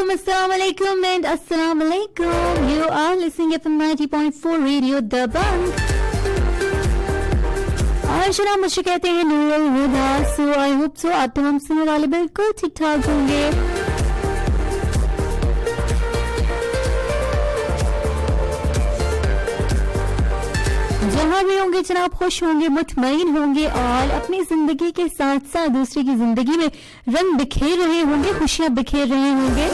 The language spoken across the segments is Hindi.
Walaikum Assalamualaikum and Assalamualaikum. You are listening FM 90.4 Radio Dabang. और शराब मुझे कहते हैं नूरुल हुदा. सो आई होप सो आप तमाम सुनने वाले बिल्कुल ठीक ठाक होंगे. जहाँ भी होंगे जनाब खुश होंगे, मुतमईन होंगे और अपनी जिंदगी के साथ साथ दूसरे की जिंदगी में रंग बिखेर रहे होंगे, खुशियां बिखेर रहे होंगे.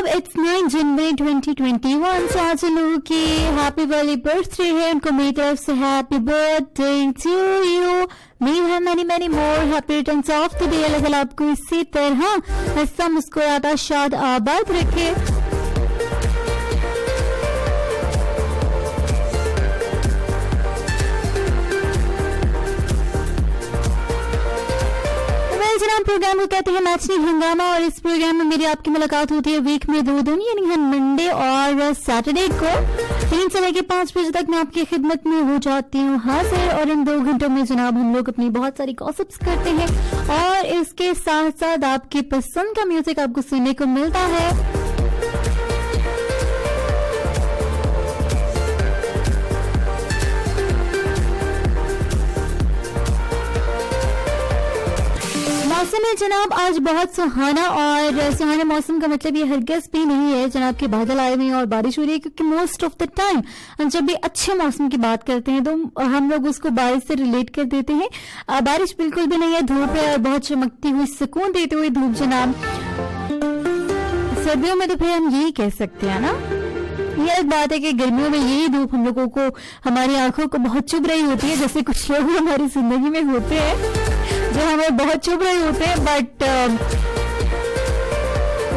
It's 9 जनवरी 2021. सो आज लोगों की हैप्पी वाली बर्थडे है, उनको मेरी तरफ से happy birthday to you. May have many many more happy returns of the day. अल्लाह ताला आपको इसी तरह हंसता मुस्कुराता शाद आबाद रखे. प्रोग्राम को कहते हैं मैचनी हंगामा और इस प्रोग्राम में मेरी आपकी मुलाकात होती है वीक में 2 दिन, यानी हर मंडे और सैटरडे को 3 से लेकर 5 बजे तक मैं आपकी खिदमत में हो जाती हूँ हाजिर. और इन 2 घंटों में जनाब हम लोग अपनी बहुत सारी गॉसिप्स करते हैं और इसके साथ साथ आपकी पसंद का म्यूजिक आपको सुनने को मिलता है. मौसम है जनाब आज बहुत सुहाना, और सुहाने मौसम का मतलब ये हरगिज़ भी नहीं है जनाब के बादल आए हुए हैं और बारिश हो रही है, क्योंकि मोस्ट ऑफ द टाइम हम जब भी अच्छे मौसम की बात करते हैं तो हम लोग उसको बारिश से रिलेट कर देते हैं. बारिश बिल्कुल भी नहीं है, धूप है और बहुत चमकती हुई सुकून देते हुए धूप जनाब. सर्दियों में तो फिर हम यही कह सकते हैं ना. ये एक बात है कि गर्मियों में यही धूप हम लोगों को, हमारी आंखों को बहुत चुभ रही होती है, जैसे कुछ लोग हमारी जिंदगी में होते हैं जो हमें बहुत चुभ रहे होते हैं, but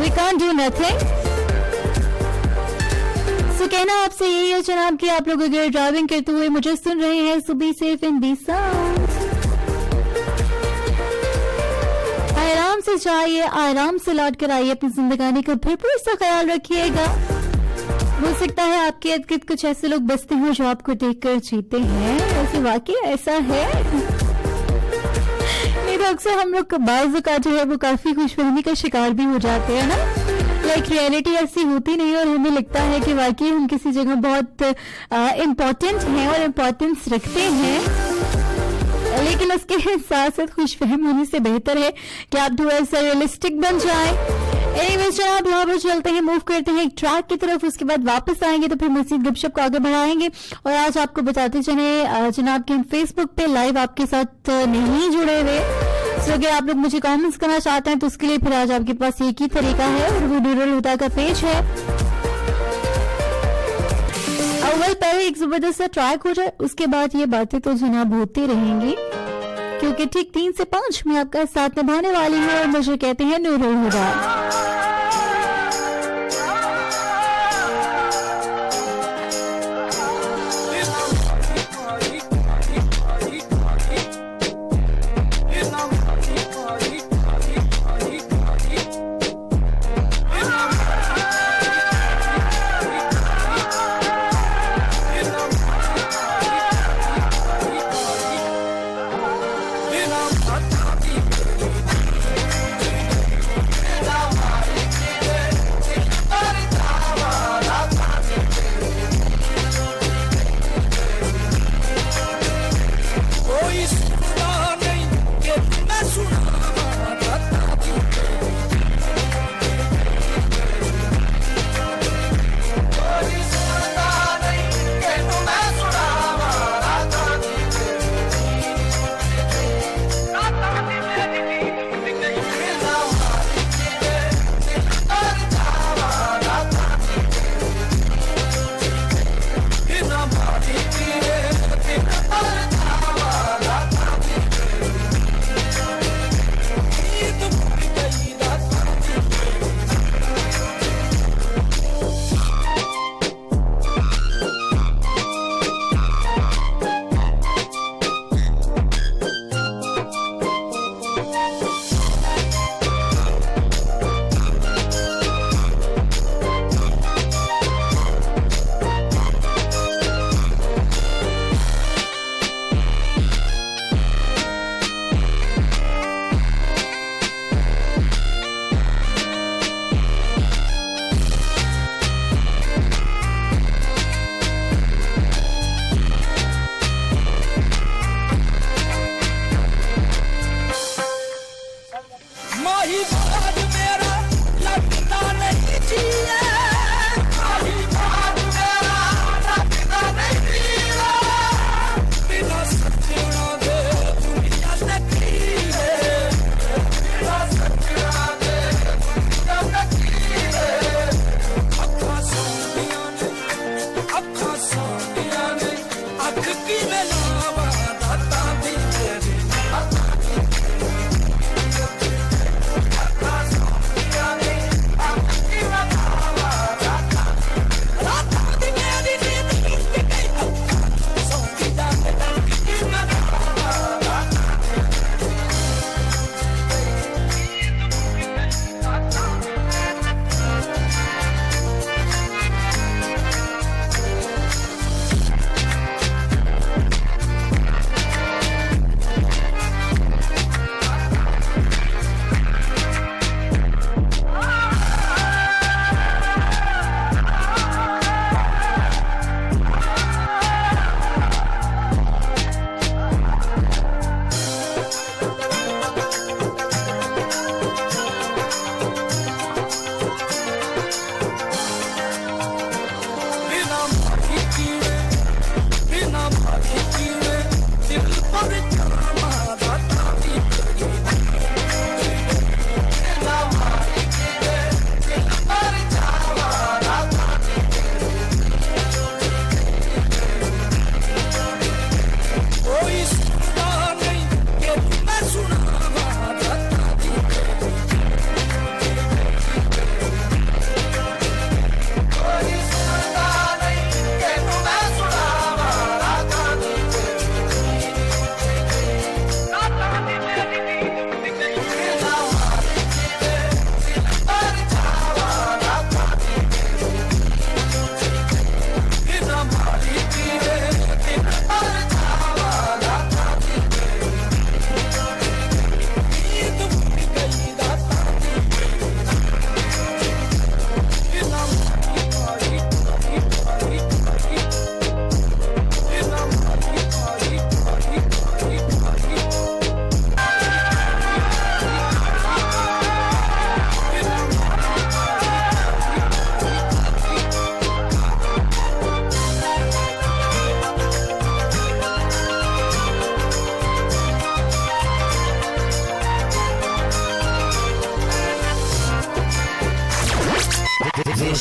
we can't do nothing. So कहना आपसे यही है जनाब कि आप लोग अगर ड्राइविंग करते हुए मुझे सुन रहे हैं, so be safe and be sound. आराम से जाइए, आराम से लौट कर आइए, अपनी जिंदगानी का भरपूर सा ख्याल रखिएगा. हो सकता है आपके इर्द गिर्द कुछ ऐसे लोग बसते हैं जो आपको देखकर जीते हैं, वैसे वाकई ऐसा है. तो अक्सर हम लोग बाज़ औक़ात जो है वो काफी खुशफहमी का शिकार भी हो जाते हैं ना. लाइक रियलिटी ऐसी होती नहीं और हमें लगता है कि वाकई हम किसी जगह बहुत इम्पोर्टेंट हैं और इम्पोर्टेंस रखते हैं, लेकिन उसके साथ साथ खुशफहम होने से बेहतर है कि आप थोड़ा सा रियलिस्टिक बन जाएं. एनीवेज जनाब यहाँ पर चलते हैं, मूव करते हैं एक ट्रैक की तरफ, उसके बाद वापस आएंगे तो फिर मजीद गपशप को आगे बढ़ाएंगे. और आज आपको बताते चले जनाब कि हम फेसबुक पे लाइव आपके साथ नहीं जुड़े हुए. सो अगर आप लोग मुझे कमेंट्स करना चाहते हैं तो उसके लिए फिर आज आपके पास एक ही तरीका है, और वो नूरुल हुदा का पेज है. अव्वल पहले एक जबरदस्त सा ट्रैक हो जाए, उसके बाद ये बातें तो जनाब होती रहेंगी, क्योंकि ठीक 3 से 5 मैं आपका साथ निभाने वाली हूँ और मुझे कहते हैं Nurul Huda.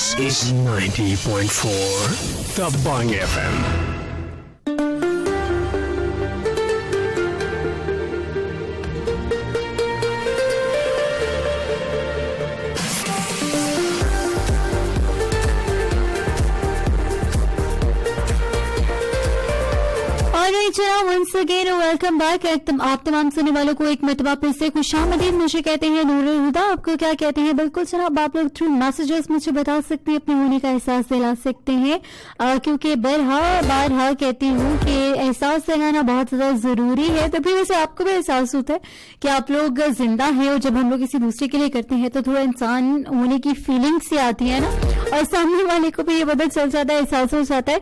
This is 90.4 Tabang FM. Once again welcome back. आप तमाम सुनने वालों को एक मरतबा फिर से खुशामदीद। मुझे कहते हैं नूरुल हुदा, आपको क्या कहते हैं? बिल्कुल जनाब, आप लोग थ्रू मैसेजेस मुझे बता सकते हैं, अपने होने का एहसास दिला सकते हैं, क्योंकि बारहा कहती हूँ कि एहसास दिलाना बहुत ज्यादा जरूरी है। तभी वैसे आपको भी एहसास होता है कि आप लोग जिंदा हैं, और जब हम लोग किसी दूसरे के लिए करते हैं तो थोड़ा इंसान होने की फीलिंग सी आती है ना, और सामने वाले को भी ये पता चल जाता है, एहसास हो जाता है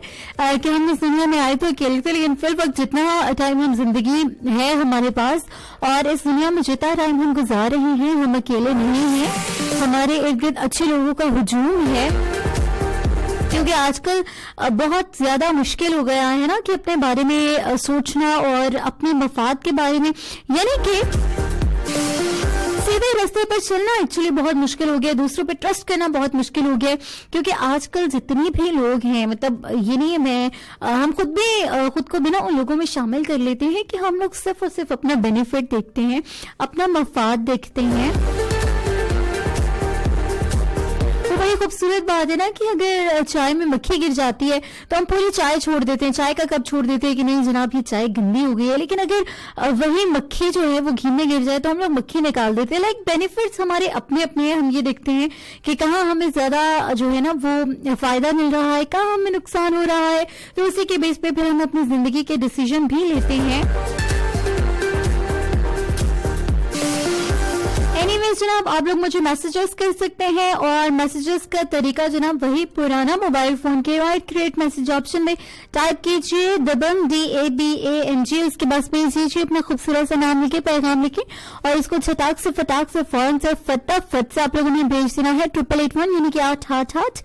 कि हम इस दुनिया में आए तो अकेले थे, लेकिन फिर वक्त जितना टाइम हम जिंदगी है हमारे पास, और इस दुनिया में जितना टाइम हम गुजार रहे हैं, हम अकेले नहीं हैं, हमारे इर्द गिर्द अच्छे लोगों का हुजूम है। क्योंकि आजकल बहुत ज्यादा मुश्किल हो गया है ना कि अपने बारे में सोचना और अपने मफाद के बारे में, यानी कि सीधे रास्ते पर चलना एक्चुअली बहुत मुश्किल हो गया, दूसरों पे ट्रस्ट करना बहुत मुश्किल हो गया। क्योंकि आजकल जितने भी लोग हैं, मतलब ये नहीं है मैं हम खुद को बिना उन लोगों में शामिल कर लेते हैं कि हम लोग सिर्फ और सिर्फ अपना बेनिफिट देखते हैं, अपना मफाद देखते हैं। तो बड़ी खूबसूरत बात है ना कि अगर चाय में मक्खी गिर जाती है तो हम पूरी चाय छोड़ देते हैं, चाय का कप छोड़ देते हैं कि नहीं जनाब ये चाय गंदी हो गई है। लेकिन अगर वही मक्खी जो है वो घी में गिर जाए तो हम लोग मक्खी निकाल देते हैं। लाइक बेनिफिट्स हमारे अपने अपने हैं, हम ये देखते हैं कि कहाँ हमें ज्यादा जो है ना वो फायदा मिल रहा है, कहाँ हमें नुकसान हो रहा है, तो उसी के बेस पे फिर हम अपनी जिंदगी के डिसीजन भी लेते हैं। एनीवेज जनाब, आप लोग मुझे मैसेजेस कर सकते हैं, और मैसेजेस का तरीका जनाब वही पुराना, मोबाइल फोन के राइट क्रिएट मैसेज ऑप्शन में टाइप कीजिए दबंग DABANG, उसके बाद स्पेस दीजिए, अपना खूबसूरत सा नाम लिखे, पैगाम लिखे, और इसको फटाक से फौरन से फटाफट से आप लोगों ने भेज देना है 8881 यानी कि 888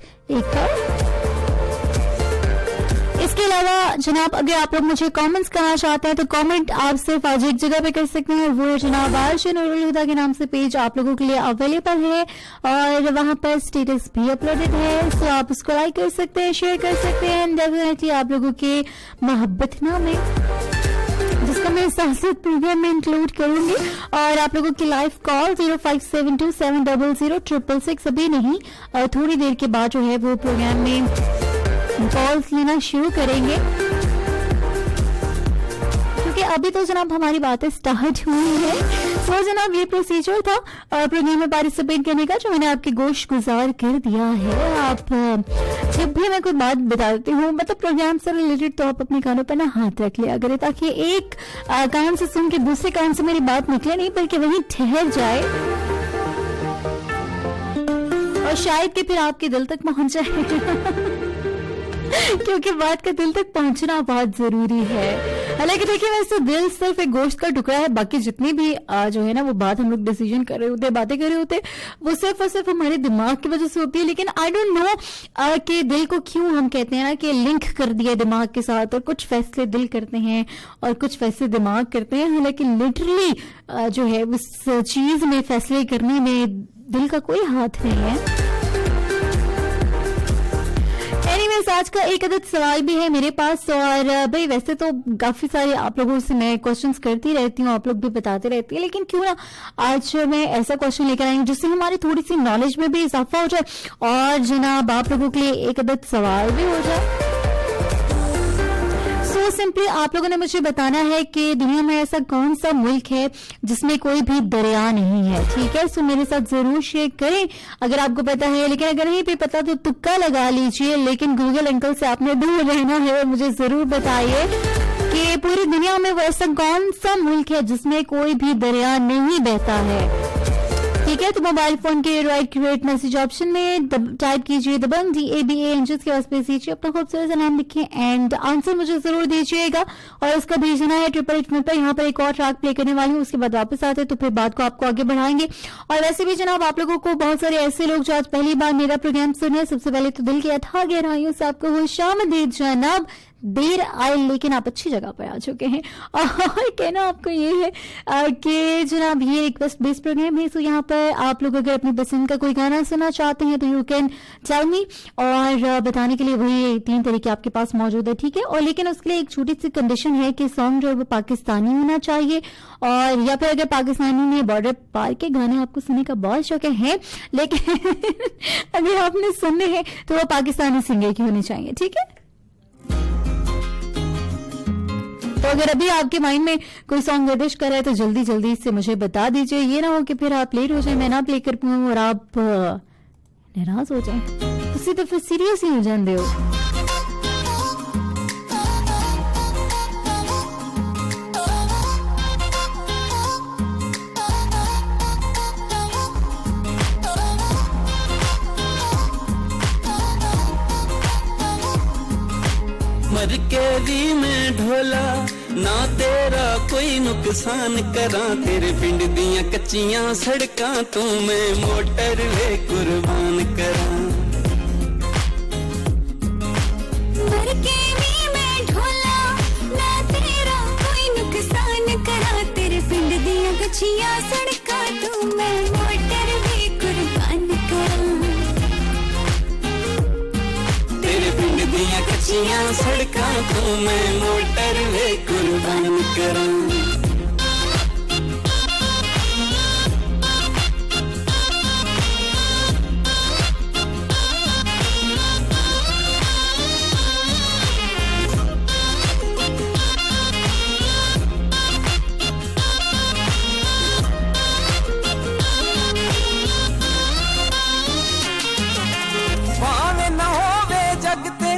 इसके अलावा जनाब अगर आप लोग मुझे कमेंट्स करना चाहते हैं तो कमेंट आप सिर्फ आज एक जगह पे कर सकते हैं, वो जनाब आर्श नूरुल हुदा के नाम से पेज आप लोगों के लिए अवेलेबल है, और वहां पर स्टेटस भी अपलोडेड है, तो आप उसको लाइक कर सकते हैं, शेयर कर सकते हैं। डेफिनेटली आप लोगों के मोहब्बतनामे जिसका मैं साथ प्रोग्राम में इंक्लूड करूंगी, और आप लोगों की लाइव कॉल 0572700666 अभी नहीं, थोड़ी देर के बाद जो है वो प्रोग्राम में कॉल्स लेना शुरू करेंगे, क्योंकि अभी तो जनाब हमारी बातें स्टार्ट हुई है। तो जनाब ये प्रोसीजर था प्रोग्राम में पार्टिसिपेट करने का, जो मैंने आपके गोश गुजार कर दिया है। आप जब भी मैं कोई बात बताती हूँ, मतलब प्रोग्राम से रिलेटेड, तो आप अपने कानों पर ना हाथ रख लिया करें, ताकि एक कान से सुन के दूसरे कान से मेरी बात निकले नहीं, बल्कि वहीं ठहर जाए, और शायद कि फिर आपके दिल तक पहुंच जाए क्योंकि बात का दिल तक पहुंचना बहुत जरूरी है। हालांकि देखिए वैसे दिल सिर्फ एक गोश्त का टुकड़ा है, बाकी जितनी भी जो है ना वो बात हम लोग डिसीजन कर रहे होते हैं, बातें कर रहे होते हैं, वो सिर्फ और सिर्फ हमारे दिमाग की वजह से होती है। लेकिन आई डोंट नो कि दिल को क्यों हम कहते हैं ना कि लिंक कर दिया दिमाग के साथ, और कुछ फैसले दिल करते हैं और कुछ फैसले दिमाग करते हैं। हालांकि लिटरली जो है उस चीज में फैसले करने में दिल का कोई हाथ नहीं है। एनीवेज आज का एक अदद सवाल भी है मेरे पास, और भाई वैसे तो काफी सारे आप लोगों से मैं क्वेश्चंस करती रहती हूँ, आप लोग भी बताते रहती है, लेकिन क्यों ना आज मैं ऐसा क्वेश्चन लेकर आई हूँ जिससे हमारी थोड़ी सी नॉलेज में भी इजाफा हो जाए, और जनाब आप लोगों के लिए एक अदद सवाल भी हो जाए। सो सिंपली आप लोगों ने मुझे बताना है कि दुनिया में ऐसा कौन सा मुल्क है जिसमें कोई भी दरिया नहीं है, ठीक है? सो मेरे साथ जरूर शेयर करें अगर आपको पता है, लेकिन अगर नहीं भी पता तो तुक्का लगा लीजिए, लेकिन गूगल अंकल से आपने दूर रहना है। मुझे जरूर बताइए कि पूरी दुनिया में वो ऐसा कौन सा मुल्क है जिसमें कोई भी दरिया नहीं बहता है, ठीक है? तो मोबाइल फोन के राइट क्रिएट मैसेज ऑप्शन में टाइप कीजिए दबंग DABANG, के पास भेजिए, अपना खूबसूरत सा नाम लिखिए एंड आंसर मुझे जरूर दीजिएगा, और उसका भेजना है 8881 पर। यहाँ पर एक और ट्रैक प्ले करने वाली हूँ, उसके बाद वापस आते तो फिर बात को आपको आगे बढ़ाएंगे। और वैसे भी जनाब आप लोगों को बहुत सारे ऐसे लोग जो आज पहली बार मेरा प्रोग्राम सुने, सबसे पहले तो दिल की अथाह गहराइयों से आपको खुशामदीद जनाब, देर आए लेकिन आप अच्छी जगह पर आ चुके हैं। और कहना आपको ये है कि जनाब ये रिक्वेस्ट बेस्ड प्रोग्राम है, तो यहाँ पर आप लोग अगर अपनी पसंद का कोई गाना सुनना चाहते हैं तो यू कैन टेल मी, और बताने के लिए वही 3 तरीके आपके पास मौजूद है, ठीक है। और लेकिन उसके लिए एक छोटी सी कंडीशन है कि सॉन्ग जो है वो पाकिस्तानी होना चाहिए, और या फिर अगर पाकिस्तानी में बॉर्डर पार के गाने आपको सुनने का बहुत शौक है, लेकिन अगर आपने सुनने हैं तो वो पाकिस्तानी सिंगर की होनी चाहिए, ठीक है। तो अगर अभी आपके माइंड में कोई सॉन्ग गर्दिश कर रहा है तो जल्दी जल्दी से मुझे बता दीजिए, ये ना हो कि फिर आप लेट हो जाए, मैं ना प्ले कर पाऊं और आप नाराज हो जाए, उससे तो फिर सीरियस ही हो जाते हो। मर के भी मैं ढोला ना तेरा कोई नुकसान करा, तेरे पिंड दियां कच्चियां सड़कां तू मैं मोटर वे कुर्बान करा। मर के भी मैं ढोला ना तेरा कोई नुकसान करा, तेरे पिंड दियां कच्चियां सड़कां तू मैं मोटर वे कुर्बान करा। तेरे पिंड दियां कच्चियां सड़कां तू मैं मोटर वे कुर्बान करा। भावे ना होवे जग ते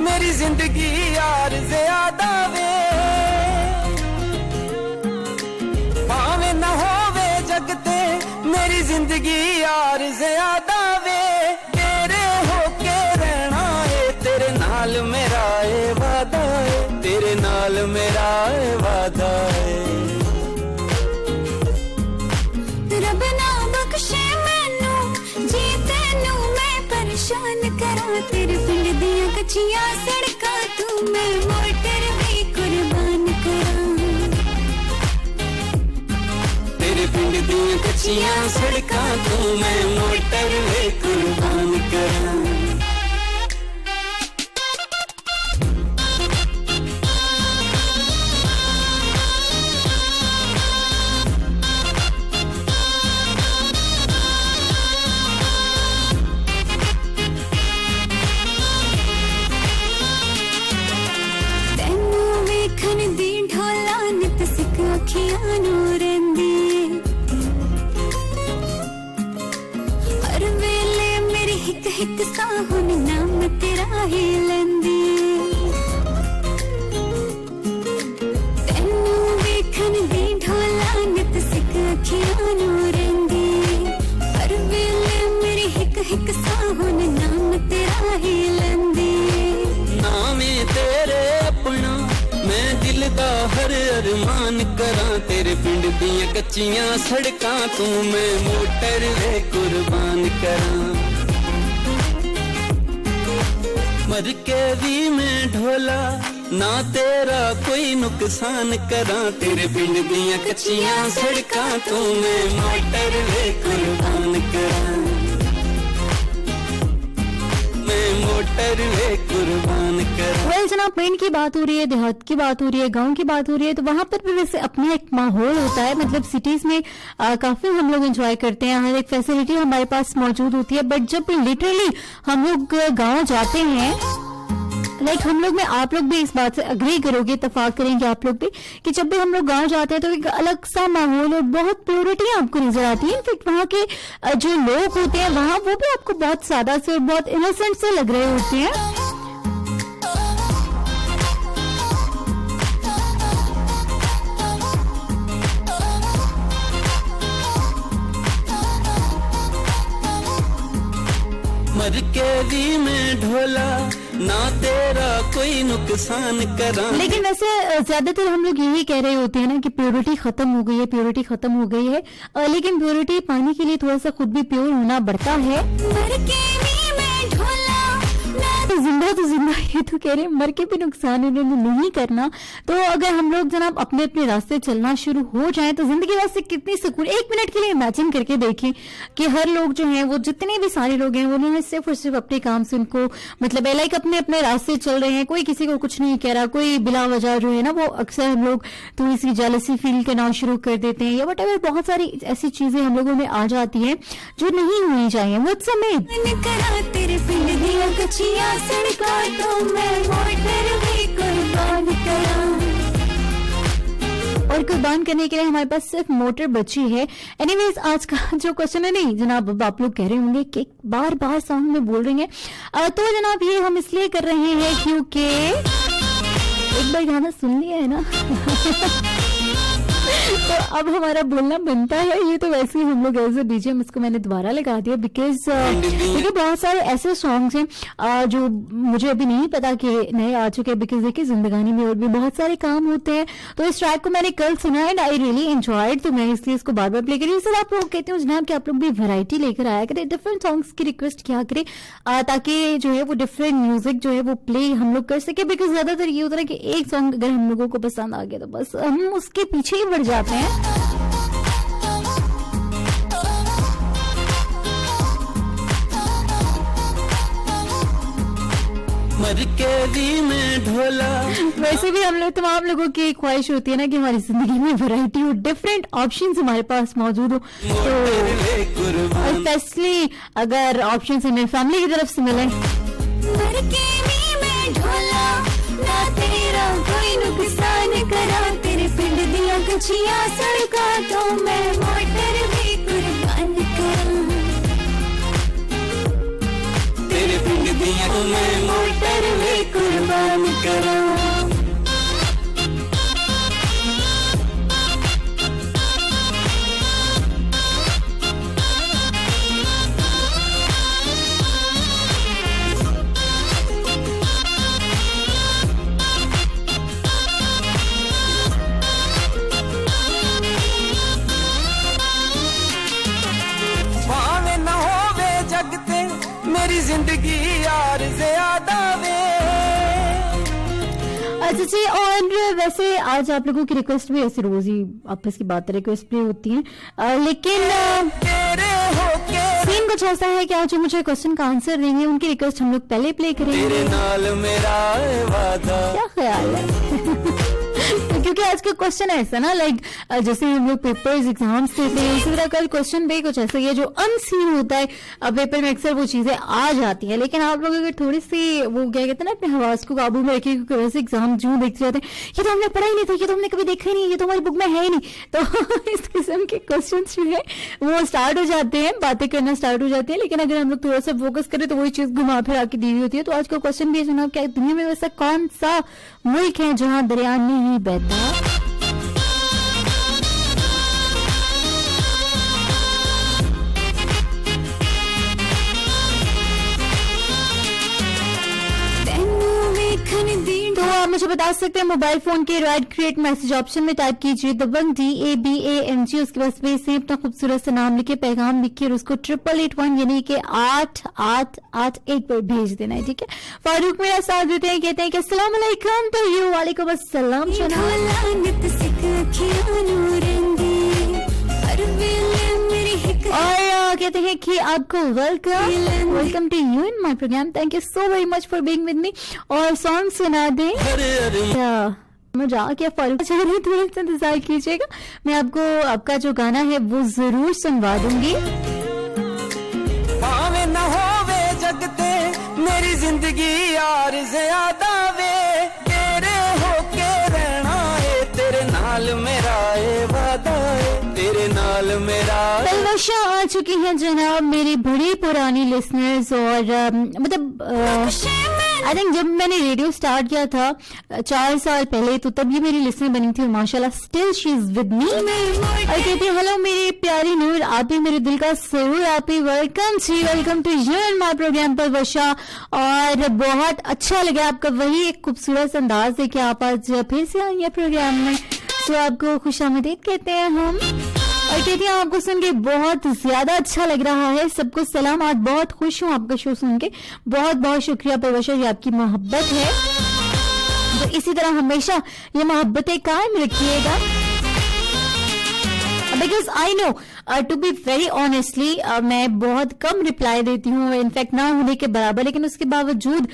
मेरी जिंदगी यार ज्यादा वे, भावे ना होवे जग ते मेरी जिंदगी यार ज्यादा वे, तेरे होके रहना है तेरे नाल मेरा ए वादा है, तेरे नाल मेरा ए वादा है। रब ना बख्शे मैनू जी तेनू मैं परेशान करा, तेरे पिंड दियां कच्चियां सड़कां तू मैं मोटर वे कुर्बान करा। तेरे पिंड दियां कच्चियां सड़कां तू मैं मोटर वे कुर्बान करा। तेनू वेखन दी ढोला नित सिक अखियां नू रहिंदी, हर वेले मेरी हिक हिक साहुन नाम तेरा ही लैंदी। तेनू वेखन दी ढोला नित सिक अखियां नू रहिंदी, हर वेले मेरी हिक हिक साहुन नाम तेरा ही लैंदी। नामे तेरे अपना मैं दिल दा हर अरमान करा, तेरे पिंड दियां कच्चियां सड़कां तू मैं मोटर वे कुर्बान करा। मर के भी मैं ढोला ना तेरा कोई नुकसान करा, तेरे पिंड दियां कच्चियां सड़कां तू मैं मोटर वे कुर्बान करा, मैं मोटर वे कुर्बान करा। वेल जनाब, पिंड की बात हो रही है, देहात की बात हो रही है, गांव की बात हो रही है, तो वहां पर भी वैसे अपना एक माहौल होता है। मतलब सिटीज में काफी हम लोग एंजॉय करते हैं, हर एक फैसिलिटी हमारे पास मौजूद होती है, बट जब लिटरली हम लोग गांव जाते हैं, लाइक हम लोग में आप लोग भी इस बात से अग्री करोगे, इत्तेफाक करेंगे आप लोग भी, कि जब भी हम लोग गांव जाते हैं तो एक अलग सा माहौल और बहुत प्योरिटी आपको नजर आती है। इनफैक्ट वहाँ के जो लोग होते हैं वहाँ वो भी आपको बहुत सादा से और बहुत इनोसेंट से लग रहे होते हैं। मर के भी मैं ढोला ना तेरा कोई नुकसान करा। लेकिन वैसे ज्यादातर हम लोग यही कह रहे होते हैं ना कि प्योरिटी खत्म हो गई है, प्योरिटी खत्म हो गई है, लेकिन प्योरिटी पाने के लिए थोड़ा सा खुद भी प्योर होना पड़ता है। तो जिंदा ये तो कह रहे हैं मर के भी नुकसान इन्होंने नहीं करना। तो अगर हम लोग जनाब अपने अपने रास्ते चलना शुरू हो जाएं तो जिंदगी वैसे कितनी सुकून। एक मिनट के लिए इमेजिन करके देखें कि हर लोग जो हैं वो जितने भी सारे लोग हैं उन्होंने सिर्फ और सिर्फ अपने काम से उनको मतलब लाइक अपने अपने रास्ते चल रहे हैं, कोई किसी को कुछ नहीं कह रहा, कोई बिला वजह जो है ना वो अक्सर हम लोग थोड़ी सी जेलसी फील करना शुरू कर देते हैं या वट बहुत सारी ऐसी चीजें हम लोगों में आ जाती हैं जो नहीं होनी चाहिए। व्हाट्स समेत करा तेरे पिंड दिया कचिया सड़का तो मैं मोटर भी कुर्बान करा। और कुर्बान करने के लिए हमारे पास सिर्फ मोटर बची है। एनीवेज आज का जो क्वेश्चन है, नहीं जनाब अब आप लोग कह रहे होंगे कि बार बार सॉन्ग में बोल रही हैं, तो जनाब ये हम इसलिए कर रहे हैं क्योंकि एक बार गाना सुन लिया है ना तो अब हमारा बोलना बनता है। ये तो वैसे ही हम लोग एज ए बीजीएम इसको मैंने दोबारा लगा दिया बिकॉज देखिए बहुत सारे ऐसे सॉन्ग्स हैं जो मुझे अभी नहीं पता कि नए आ चुके हैं बिकॉज देखिए जिंदगानी में और भी बहुत सारे काम होते हैं। तो इस ट्रैक को मैंने कल सुना एंड आई रियली एंजॉयड, तो मैं इसलिए इसको बार बार प्ले करी। सर आप लोग कहते हो जनाब कि आप लोग भी वैरायटी लेकर आया करें, डिफरेंट सॉन्ग्स की रिक्वेस्ट किया करें ताकि जो है वो डिफरेंट म्यूजिक जो है वो प्ले हम लोग कर सके। बिकॉज ज्यादातर ये होता है कि एक सॉन्ग अगर हम लोगों को पसंद आ गया तो बस हम उसके पीछे ही बढ़ जाते हैं। मर के भी मैं ढोला। वैसे भी हम लोग तमाम लोगों की एक ख्वाहिश होती है ना कि हमारी जिंदगी में वैरायटी हो, डिफरेंट ऑप्शंस हमारे पास मौजूद हो। तो स्पेशली अगर ऑप्शंस हमें फैमिली की तरफ से मिले। मर के भी मैं ढोला ना तेरा कोई नुकसान करा तेरे पिंड दिया कचिया सड़का तो मैं मोटर भी कुर्बान करा। तेरे पिंड दिया तो मैं मोटर भी कुर्बान करा। मेरी जिंदगी यार ज्यादा वे। अच्छा जी, और वैसे आज आप लोगों की रिक्वेस्ट भी ऐसे रोज ही आपस की बात रिक्वेस्ट भी होती है, लेकिन सीन कुछ ऐसा है कि आज जो मुझे क्वेश्चन का आंसर देंगे उनकी रिक्वेस्ट हम लोग पहले प्ले करेंगे। तेरे नाल मेरा वादा। क्या ख्याल है क्योंकि आज का क्वेश्चन ऐसा ना लाइक जैसे हम लोग पेपर्स एग्जाम्स देते हैं उसी तरह कल क्वेश्चन भी कुछ ऐसा ही है जो अनसीन होता है। अब पेपर में अक्सर वो चीजें आ जाती है लेकिन आप लोग अगर थोड़ी सी वो क्या कहते हैं ना अपने हवास को काबू में रखिए, क्योंकि वैसे एग्जाम जो देखते जाते हैं ये तो हमने पढ़ा ही नहीं था, ये तो हमने कभी देखा ही नहीं, ये तो हमारी बुक में है ही नहीं। तो इस किस्म के क्वेश्चन जो है वो स्टार्ट हो जाते हैं, बातें करना स्टार्ट हो जाती है। लेकिन अगर हम लोग थोड़ा सा फोकस करें तो वही चीज घुमा फिर आके दी हुई होती है। तो आज का क्वेश्चन भी है जनाब, क्या दुनिया में वैसा कौन सा मुल्क है जहाँ दरिया नहीं बहता? तो आप मुझे बता सकते हैं मोबाइल फोन के राइट क्रिएट मैसेज ऑप्शन में टाइप कीजिए DABANG, उसके बाद स्पेस से अपना खूबसूरत सा नाम लिखे, पैगाम लिखिए और उसको 8881 यानी कि 8881 पर भेज देना है। ठीक है, फारूक मेरा साथ देते हैं, कहते हैं कि अस्सलाम वालेकुम। तो यू वालेकुम अस्सलाम। और कहते हैं कि आपको welcome to you in my programme, thank you so very much for being with me. और सॉन्ग सुना दें मजा क्या फारूक चाह रहे, थोड़ा सा इंतजार कीजिएगा, मैं आपको आपका जो गाना है वो जरूर सुनवा दूंगी। भावे न होवे जगते मेरी जिंदगी यार ज्यादा वे, तेरे होके रहना है, तेरे नाल मेरा ये वादा है, तेरे नाल मेरा। तलवशा आ चुकी हैं जनाब मेरी बड़ी पुरानी लिसनर्स, और मतलब आई थिंक जब मैंने रेडियो स्टार्ट किया था 4 साल पहले तो तब ये मेरी लिसनर बनी थी और माशाल्लाह still she is with me. और कहती है हेलो मेरी प्यारी नूर, आप ही मेरे दिल का सरूर, आप ही welcome to you in my programme पर वर्षा। और बहुत अच्छा लगा आपका वही एक खूबसूरत अंदाज देखिए, आप आज फिर से आई है प्रोग्राम में, तो आपको खुशामदीद कहते हैं हम। और कहती हैं आपको सुन के बहुत ज्यादा अच्छा लग रहा है। सबको सलाम, आज बहुत खुश हूँ आपका शो सुन के। बहुत बहुत शुक्रिया प्रवाशा जी, आपकी मोहब्बत है तो इसी तरह हमेशा ये मोहब्बतें कायम रखिएगा। Because I know to be very honestly मैं बहुत कम रिप्लाई देती हूँ, इनफैक्ट ना होने के बराबर, लेकिन उसके बावजूद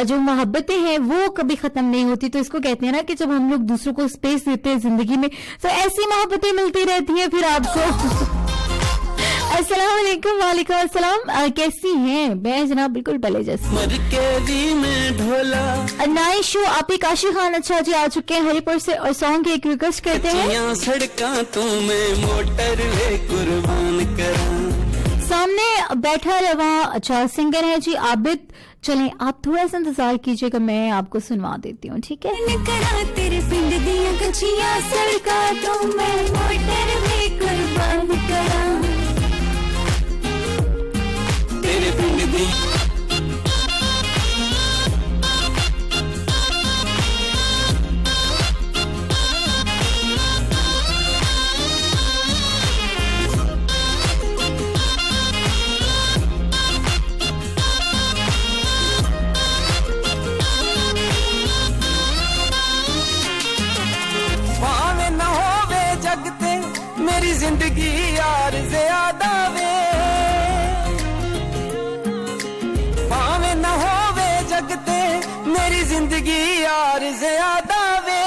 जो मोहब्बतें हैं वो कभी खत्म नहीं होती। तो इसको कहते हैं ना कि जब हम लोग दूसरों को स्पेस देते हैं जिंदगी में तो ऐसी मोहब्बतें मिलती रहती हैं फिर आपको। अस्सलाम वालेकुम। वालेकुम अस्सलाम। कैसी हैं? मैं जनाब बिल्कुल भले जैसी। मरकेजी में ढोला नाइस शो। आप ही काशी खान अच्छा जी आ चुके हैं हरिपुर से और सॉन्ग की एक रिक्वेस्ट करते हैं। सड़का तो मैं मोटर वे कुर्बान करा। सामने बैठा रवा अच्छा सिंगर है जी आबिद। चलें आप थोड़ा सा इंतजार कीजिएगा, मैं आपको सुनवा देती हूँ, ठीक है? करा तेरे पिंड दिया गछिया सड़का तो मैं मोटर वे कुर्बान करा। तेरे पिंड दी भावे न होवे जगते मेरी जिंदगी यार ज्यादा वे, भावे न होवे जगते मेरी जिंदगी यार ज्यादा वे,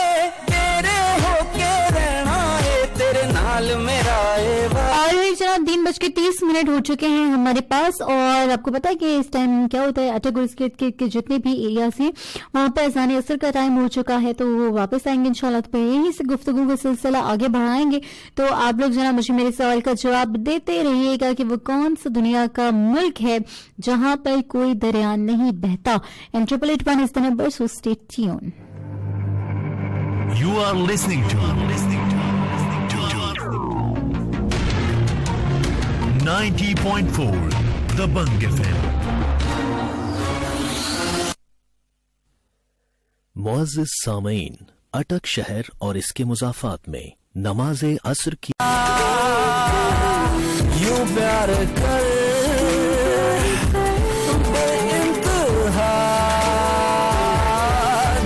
तेरे होके रहना है तेरे नाल मेरा है वा। और जनाब 3:30 हो चुके हैं हमारे पास। और आपको पता है कि इस टाइम क्या होता है, अटक के जितने भी एरियाज हैं वहां पर अज़ान असर का टाइम हो चुका है, तो वो वापस आएंगे इंशाल्लाह। तो यहीं से गुफ्तगू का सिलसिला आगे बढ़ाएंगे। तो आप लोग जनाब मुझे मेरे सवाल का जवाब देते रहिएगा कि वो कौन सा दुनिया का मुल्क है जहां पर कोई दरिया नहीं बहता। And 888 is the number, so stay tune. You are listening to 90.4 The Bang FM. मुअज़्ज़िज़ सामीन, अटक शहर और इसके मुज़ाफ़ात में नमाज असर की यूं प्यार कर बेइंतहा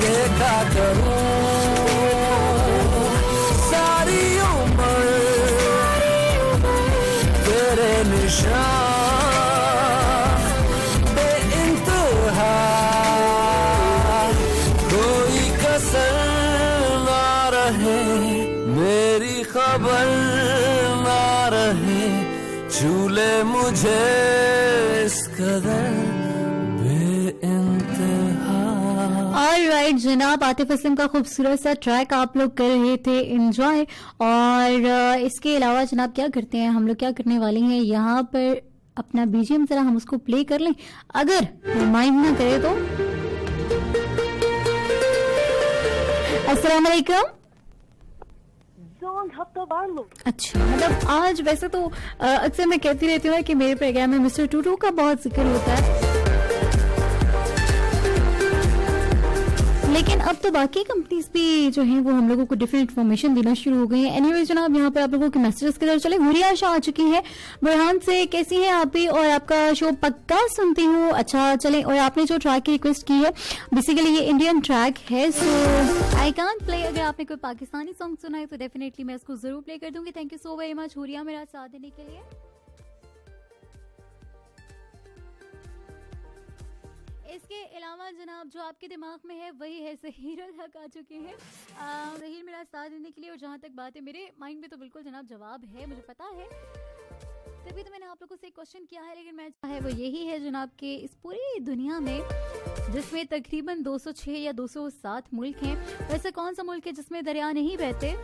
देखा करूं सारी उम्र तेरे निशान बेइंतहा, कोई कसर ना रहे मेरी खबर ना रहे, झूले मुझे इस कदर बेइंतहा। ऑलराइट जनाब, आतिफ असलम का खूबसूरत सा ट्रैक आप लोग कर रहे थे एंजॉय। और इसके अलावा जनाब क्या करते हैं हम लोग, क्या करने वाले हैं यहाँ पर अपना बीजीएम जरा हम उसको प्ले कर लें, अगर माइंड ना करे तो। अस्सलाम वालेकुम। अच्छा, मतलब आज वैसे तो अक्सर मैं कहती रहती हूँ कि मेरे प्रोग्राम में मिस्टर टूटू का बहुत जिक्र होता है, लेकिन अब तो बाकी कंपनीज भी जो हैं वो हम लोगों को डिफरेंट इन्फॉर्मेशन देना शुरू हो गई है। एनीवेज जनाब, यहाँ पे आप लोगों के मैसेजेस की तरफ चले। हुरिया शाह आ चुकी है बुरहान से, कैसी हैं आप भी? और आपका शो पक्का सुनती हूँ। अच्छा चलें, और आपने जो ट्रैक की रिक्वेस्ट की है बेसिकली ये इंडियन ट्रैक है, सो आई कांट प्ले। अगर आपने कोई पाकिस्तानी सॉन्ग सुना है तो डेफिनेटली मैं उसको जरूर प्ले कर दूंगी। Thank you so very much Huriya मेरा साथ देने के लिए। इसके अलावा जनाब जो आपके दिमाग में है वही है, ज़हीरुल हक आ चुके हैं ज़हीर मेरा साथ देने के लिए। और जहाँ तक बात है मेरे माइंड में तो बिल्कुल जनाब जवाब है, मुझे पता है, तभी तो मैंने आप लोगों से एक क्वेश्चन किया है। लेकिन मैं चाहे वो यही है जनाब के इस पूरी दुनिया में जिसमें तकरीबन 206 या 207 मुल्क हैं, वैसे कौन सा मुल्क है जिसमें दरिया नहीं बहते?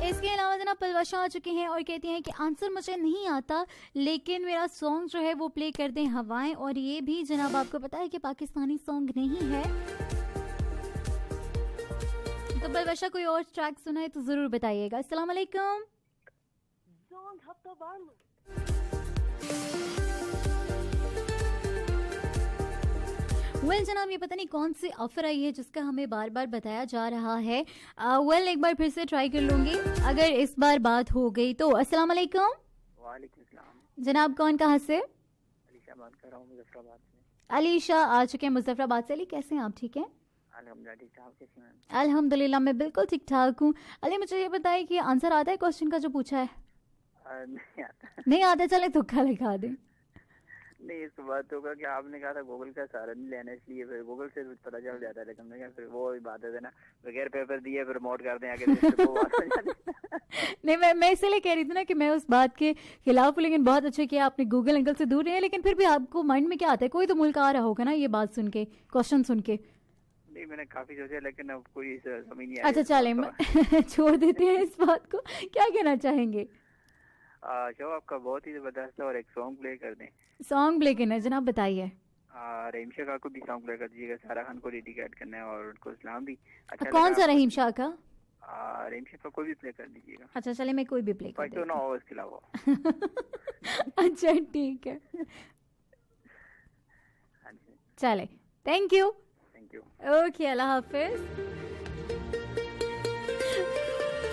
इसके अलावा जनाब पलवाशा आ चुके हैं और कहती हैं कि आंसर मुझे नहीं आता लेकिन मेरा सॉन्ग जो है वो प्ले कर दें हवाएं। और ये भी जनाब आपको पता है कि पाकिस्तानी सॉन्ग नहीं है। तो पलवाशा कोई और ट्रैक सुना है तो जरूर बताइएगा। अस्सलाम वालेकुम। वेल जनाब, ये पता नहीं कौन सी ऑफर आई है जिसका हमें बार बार बताया जा रहा है। एक बार फिर से ट्राई कर लूंगी, अगर इस बार बात हो गई तो। अस्सलाम वालेकुम। वालेकुम सलाम। जनाब कौन कहाँ से? अलीशा बात कर रहा हूँ मुजफ्फराबाद से। अलीशा आ चुके हैं मुजफ्फराबाद से। अली कैसे हैं आप? ठीक है अल्हम्दुलिल्लाह, ठीक ठाक। कैसी हैं? अल्हम्दुलिल्लाह, मैं बिल्कुल ठीक ठाक हूँ। अली मुझे ये बताइए कि आंसर आता है क्वेश्चन का जो पूछा है? नहीं आता। नहीं आता, चले तुक्का लगा दें। नहीं, इस बात होगा कि आपने कहा था गूगल का सहारा नहीं लेना, इसलिए फिर गूगल से पता चल जाता है। लेकिन मैं फिर वो बात है ना, बगैर पेपर दिए फिर मोड कर दें आगे वो बात हो जाती है। नहीं, मैं इसलिए कह रही थी ना कि मैं उस बात के खिलाफ हूँ, लेकिन बहुत अच्छा किया आपने, गूगल अंकल से दूर रहे। लेकिन फिर भी आपको माइंड में क्या आता है? कोई तो मुल्क आ रहा होगा ना ये बात सुन के, क्वेश्चन सुन के। नहीं, मैंने काफी सोचा लेकिन अब कोई समझ नहीं अच्छा चले छोड़ देते हैं इस बात को। क्या कहना चाहेंगे? शो आपका बहुत ही जबरदस्त है और एक सॉन्ग प्ले कर दें। सॉन्ग प्ले करना है जनाब, बताइए। रहीम शाह का को भी सॉन्ग प्ले कर दीजिएगा, सारा खान को डेडिकेट करना है और उनको सलाम भी। अच्छा कौन सा रहीम शाह का? रहीम शाह का कोई भी प्ले कर दीजिएगा। अच्छा चले, मैं कोई भी प्ले कर तो ना हो इसके अलावा। अच्छा ठीक है, हाँ जी, चले, thank you. Thank you. Okay, Allah Hafiz.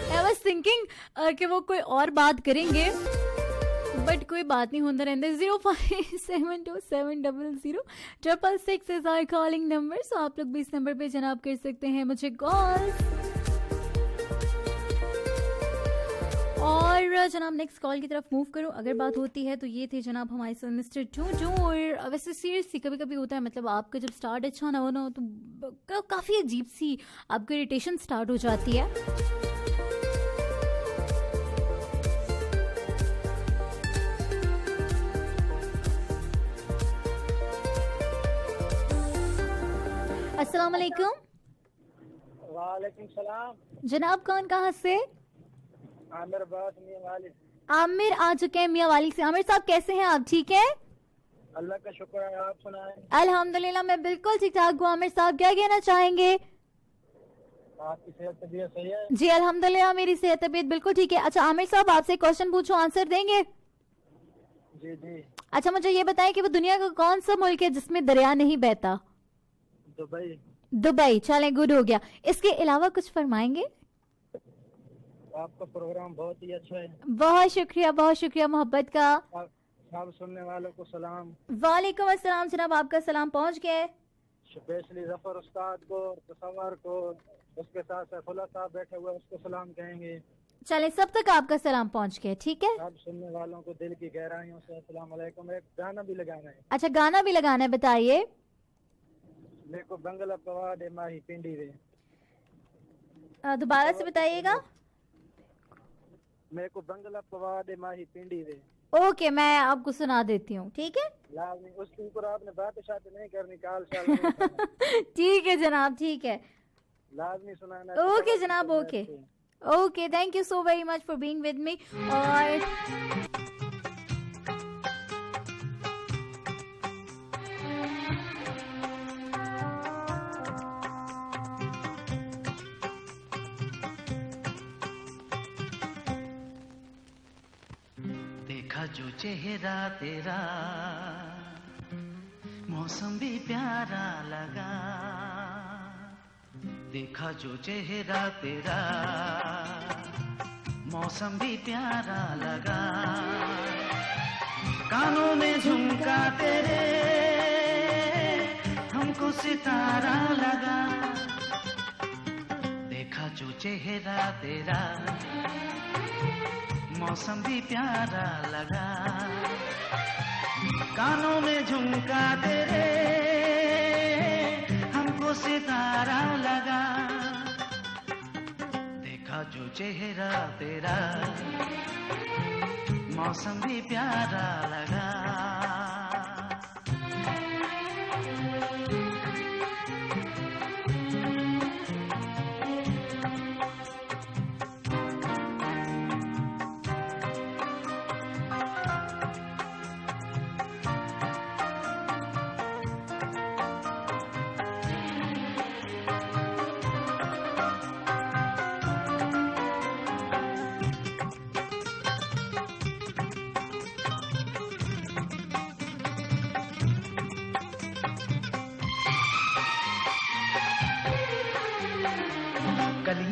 I was thinking कि वो कोई और बात करेंगे, बट कोई बात नहीं होता रहता। 0572700666 इज आवर कॉलिंग नंबर। सो आप लोग भी इस नंबर पे जनाब कर सकते हैं मुझे कॉल। और जनाब नेक्स्ट कॉल की तरफ मूव करो अगर बात होती है तो। ये थे जनाब हमारे साथ मिस्टर टू। और वैसे सीरियसली कभी कभी होता है, मतलब आपका जब स्टार्ट अच्छा ना हो ना तो काफ़ी अजीब सी आपकी इरिटेशन स्टार्ट हो जाती है। अस्सलाम वालेकुम। वालेकुम सलाम। जनाब कौन कहाँ से? आमिर बात मियां वाली। आमिर आ चुके हैं मियां वाली से। आमिर साहब कैसे हैं आप? ठीक है अल्लाह का शुक्र है, आप सुनाएं। अल्हम्दुलिल्लाह, मैं बिल्कुल ठीक ठाक हूँ। आमिर साहब क्या कहना चाहेंगे? आपकी सेहत तबीयत सही है? जी अल्हम्दुलिल्लाह, मेरी सेहत तबीयत बिल्कुल ठीक है। अच्छा आमिर साहब, आपसे क्वेश्चन पूछो, आंसर देंगे? जी जी। अच्छा मुझे ये बताएं कि वो दुनिया का कौन सा मुल्क है जिसमें दरिया नहीं बहता? दुबई। दुबई, चले गुड हो गया। इसके अलावा कुछ फरमाएंगे? आपका प्रोग्राम बहुत ही अच्छा है। बहुत शुक्रिया मोहब्बत का। सब सुनने वालों को सलाम। वालेकुम अस्सलाम जनाब, आपका सलाम पहुंच गया है। स्पेशली जफर उस्ताद को, तसव्वुर को, उसके साथ सैफुल्लाह साहब बैठे हुए उसको सलाम कहेंगे। चले, सब तक आपका सलाम पहुंच गया, ठीक है। सब सुनने वालों को दिल की गहराइयों से अस्सलाम वालेकुम। एक गाना भी लगाना है। अच्छा गाना भी लगाना है, बताइए। मेरे को बंगला पवा दे माही पिंडी रे। दोबारा से बताइएगा। मेरे को बंगला पवा दे माही पिंडी रे। ओके, मैं आपको सुना देती हूँ, ठीक है। लाजमी, उसके ऊपर आपने बातें शातें नहीं करनी, काल शाल नहीं करना। ठीक है जनाब, ठीक है। लाजमी सुनाना। ओके जनाब, okay okay, thank you so very much for being with me. और देखा जो चेहरा तेरा, मौसम भी प्यारा लगा। देखा जो चेहरा तेरा, मौसम भी प्यारा लगा। कानों में झुमका तेरे, हमको सितारा लगा। देखा जो चेहरा तेरा, मौसम भी प्यारा लगा। कानों में झुमका तेरे, हमको सितारा लगा। देखा जो चेहरा तेरा, मौसम भी प्यारा लगा।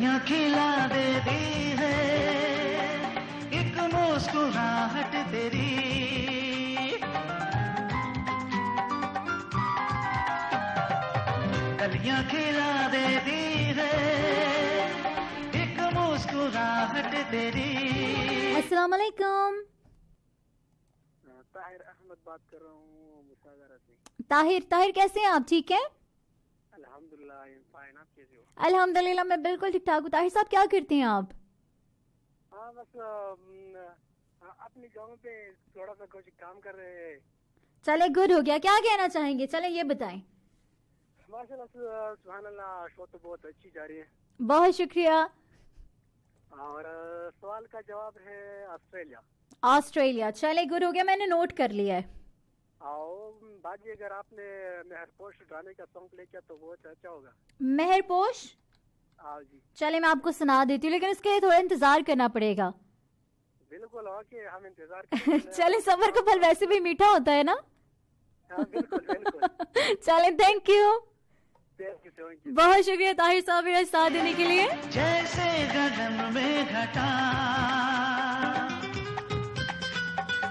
कलियां खिला देती है एक मुस्कुराहट तेरी। कलियां खिला देती है एक मुस्कुराहट तेरी। अस्सलाम वालेकुम। ताहिर अहमद बात कर रहा हूँ मुसागरा से। ताहिर कैसे हैं आप? ठीक है अल्हम्दुलिल्लाह, फाइन। आप कैसे हो? अल्हम्दुलिल्लाह, मैं बिल्कुल ठीक ठाक हूँ। ताहिर साहब क्या करते हैं आप? हाँ, बस अपनी जगह पे थोड़ा सा कुछ काम कर रहे हैं। चले, गुड हो गया। क्या कहना चाहेंगे? चले ये बताएं। माशाल्लाह, सुभान अल्लाह, शो तो बहुत अच्छी जा रही है। बहुत शुक्रिया। और सवाल का जवाब है ऑस्ट्रेलिया। ऑस्ट्रेलिया, चले गुड हो गया, मैंने नोट कर लिया है। आओ बाजी, अगर आपने मेहरपोश गाने का सॉन्ग प्ले किया तो बहुत अच्छा होगा। मेहरपोश? आओ जी, चले मैं आपको सुना देती हूँ, लेकिन उसके लिए थोड़ा इंतजार करना पड़ेगा। बिल्कुल। ओके, हम इंतजार करेंगे। चले, सबर का फल वैसे भी मीठा होता है ना। हाँ, बिल्कुल बिल्कुल। चले, थैंक यू। Thank you. बहुत शुक्रिया ताहिर साहब मेरा साथ देने के लिए। जैसे गगन में घटा।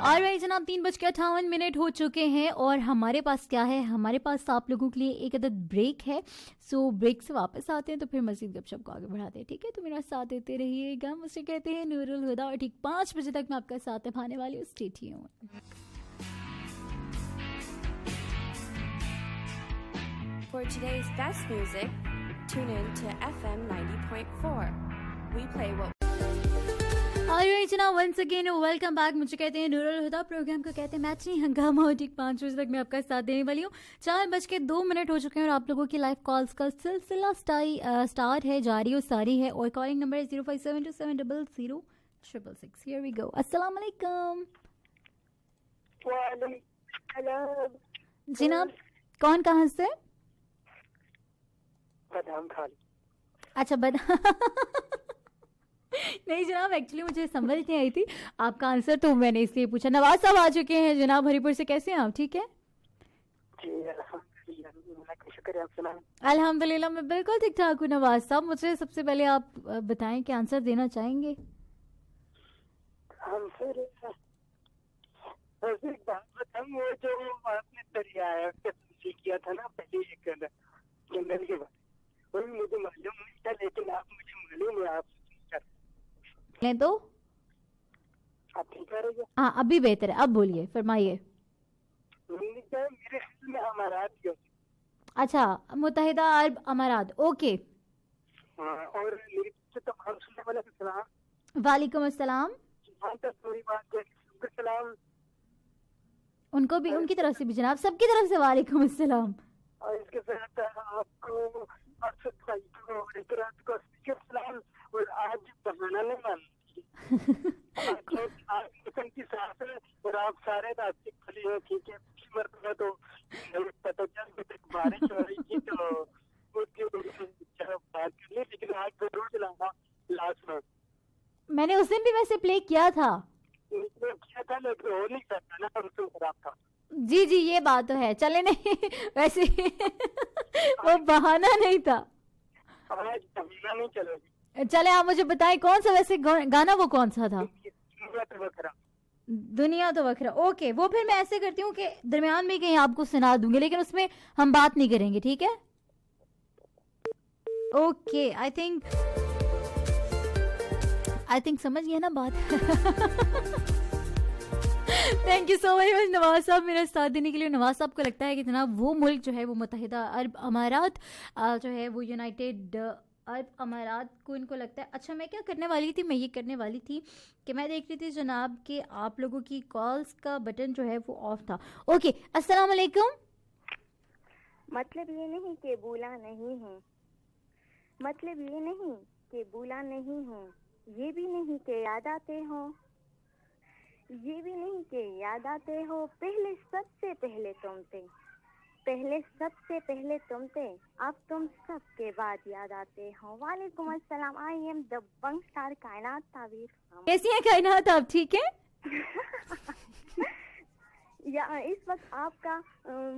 और भाई जनाब 3:58 हो चुके हैं और हमारे पास क्या है, हमारे पास आप लोगों के लिए एक अदद ब्रेक है। सो ब्रेक से वापस आते हैं तो फिर मजीद गपशप को आगे बढ़ाते हैं, ठीक है? तो मेरा साथ देते रहिएगा। मुझे कहते हैं नूरुल हुदा और ठीक 5 बजे तक मैं आपका साथ निभाने वाली हूँ। Stay tuned. For today's best music, tune in to FM 90.4. We play what. Alright जनाब, वंस अगेन वेलकम बैक। मुझे कहते हैं नूरुल हुदा, प्रोग्राम को कहते हैं मैचनी हंगामा और ठीक 5 बजे तक मैं आपका साथ देने वाली हूँ। 4:02 हो चुके हैं और आप लोगों की लाइव कॉल्स का सिलसिला स्टार्ट है, जारी और सारी है। और कॉलिंग नंबर है 0572700666। Here we go. अस्सलाम वालेकुम। जनाब कौन कहाँ से? बदाम खान। अच्छा नहीं जनाब, एक्चुअली मुझे समझ नहीं आई थी आपका आंसर, तो मैंने इसलिए पूछा। नवाज साहब आ चुके हैं जनाब हरिपुर से। कैसे हैं आप? ठीक है जी, अल्हम्दुलिल्लाह, शुक्रिया। आप सुनाएं। अल्हम्दुलिल्लाह, मैं बिल्कुल ठीक ठाक हूँ। नवाज साहब, मुझे सबसे पहले आप बताएं कि आंसर देना चाहेंगे? आंसर एक बात बताऊं, वो जो आपने दरिया है उसके किया था ना पहले एक जंगल के बाद, वही मुझे मालूम नहीं था, लेकिन आप मुझे मालूम है। आप नहीं तो आप ठीक कह रहे हो? हाँ, अभी बेहतर है। अब बोलिए, फरमाइए। मेरे ख्याल में अमारात ही होते। अच्छा, मुत्तहिदा अरब अमारात। ओके। हाँ, और मेरी से तो हम सुनने वाले सलाम। वालेकुम अस्सलाम। हाँ, तो थोड़ी बात है सलाम उनको भी, उनकी तरफ से भी जनाब, सबकी तरफ से वालेकुम अस्सलाम। और इसके साथ आपको अरशद भाई को और इकरात को सलाम। और आज बहाना नहीं मानती। आज मौसम की सांस है और आप सारे रास्ते खुली हैं, ठीक है? पिछली मरतबा तो पता चल बारिश हो रही थी तो उसकी बात कर ली, लेकिन आज जरूर चलाना लास्ट में। मैंने उस दिन भी वैसे प्ले किया था। किया था, लेकिन हो नहीं सकता ना, मौसम खराब था। जी जी, ये बात तो है। चले नहीं वैसे वो बहाना नहीं था। आज बहाना नहीं चलेगी। चले आप मुझे बताएं कौन सा वैसे गाना, वो कौन सा था? दुनिया तो वखरा। ओके, वो फिर मैं ऐसे करती हूँ कि दरमियान में कहीं आपको सुना दूंगी, लेकिन उसमें हम बात नहीं करेंगे, ठीक है? ओके, आई थिंक समझ गया ना बात। Thank you so very much Nawaz साहब मेरा साथ देने के लिए। नवाज साहब को लगता है कि जनाब वो मुल्क जो है वो मुत्तहिदा अरब अमारात जो है वो यूनाइटेड अरब अमारात को इनको लगता है। अच्छा, मैं क्या करने वाली थी, मैं ये करने वाली थी कि मैं देख रही थी जनाब कि आप लोगों की कॉल्स का बटन जो है वो ऑफ था। ओके, अस्सलाम वालेकुम। मतलब ये नहीं कि भूला नहीं हूँ, मतलब ये नहीं कि भूला नहीं हूँ, ये भी नहीं कि याद आते हो, ये भी नहीं कि याद आते हो। पहले सबसे पहले तुम थे, पहले सबसे पहले तुम थे, अब तुम सबके बाद याद आते हो। वालेकुम अस्सलाम। I am the Bang star कायनात तावीर। कैसी है कायनात आप? ठीक है? या इस वक्त आपका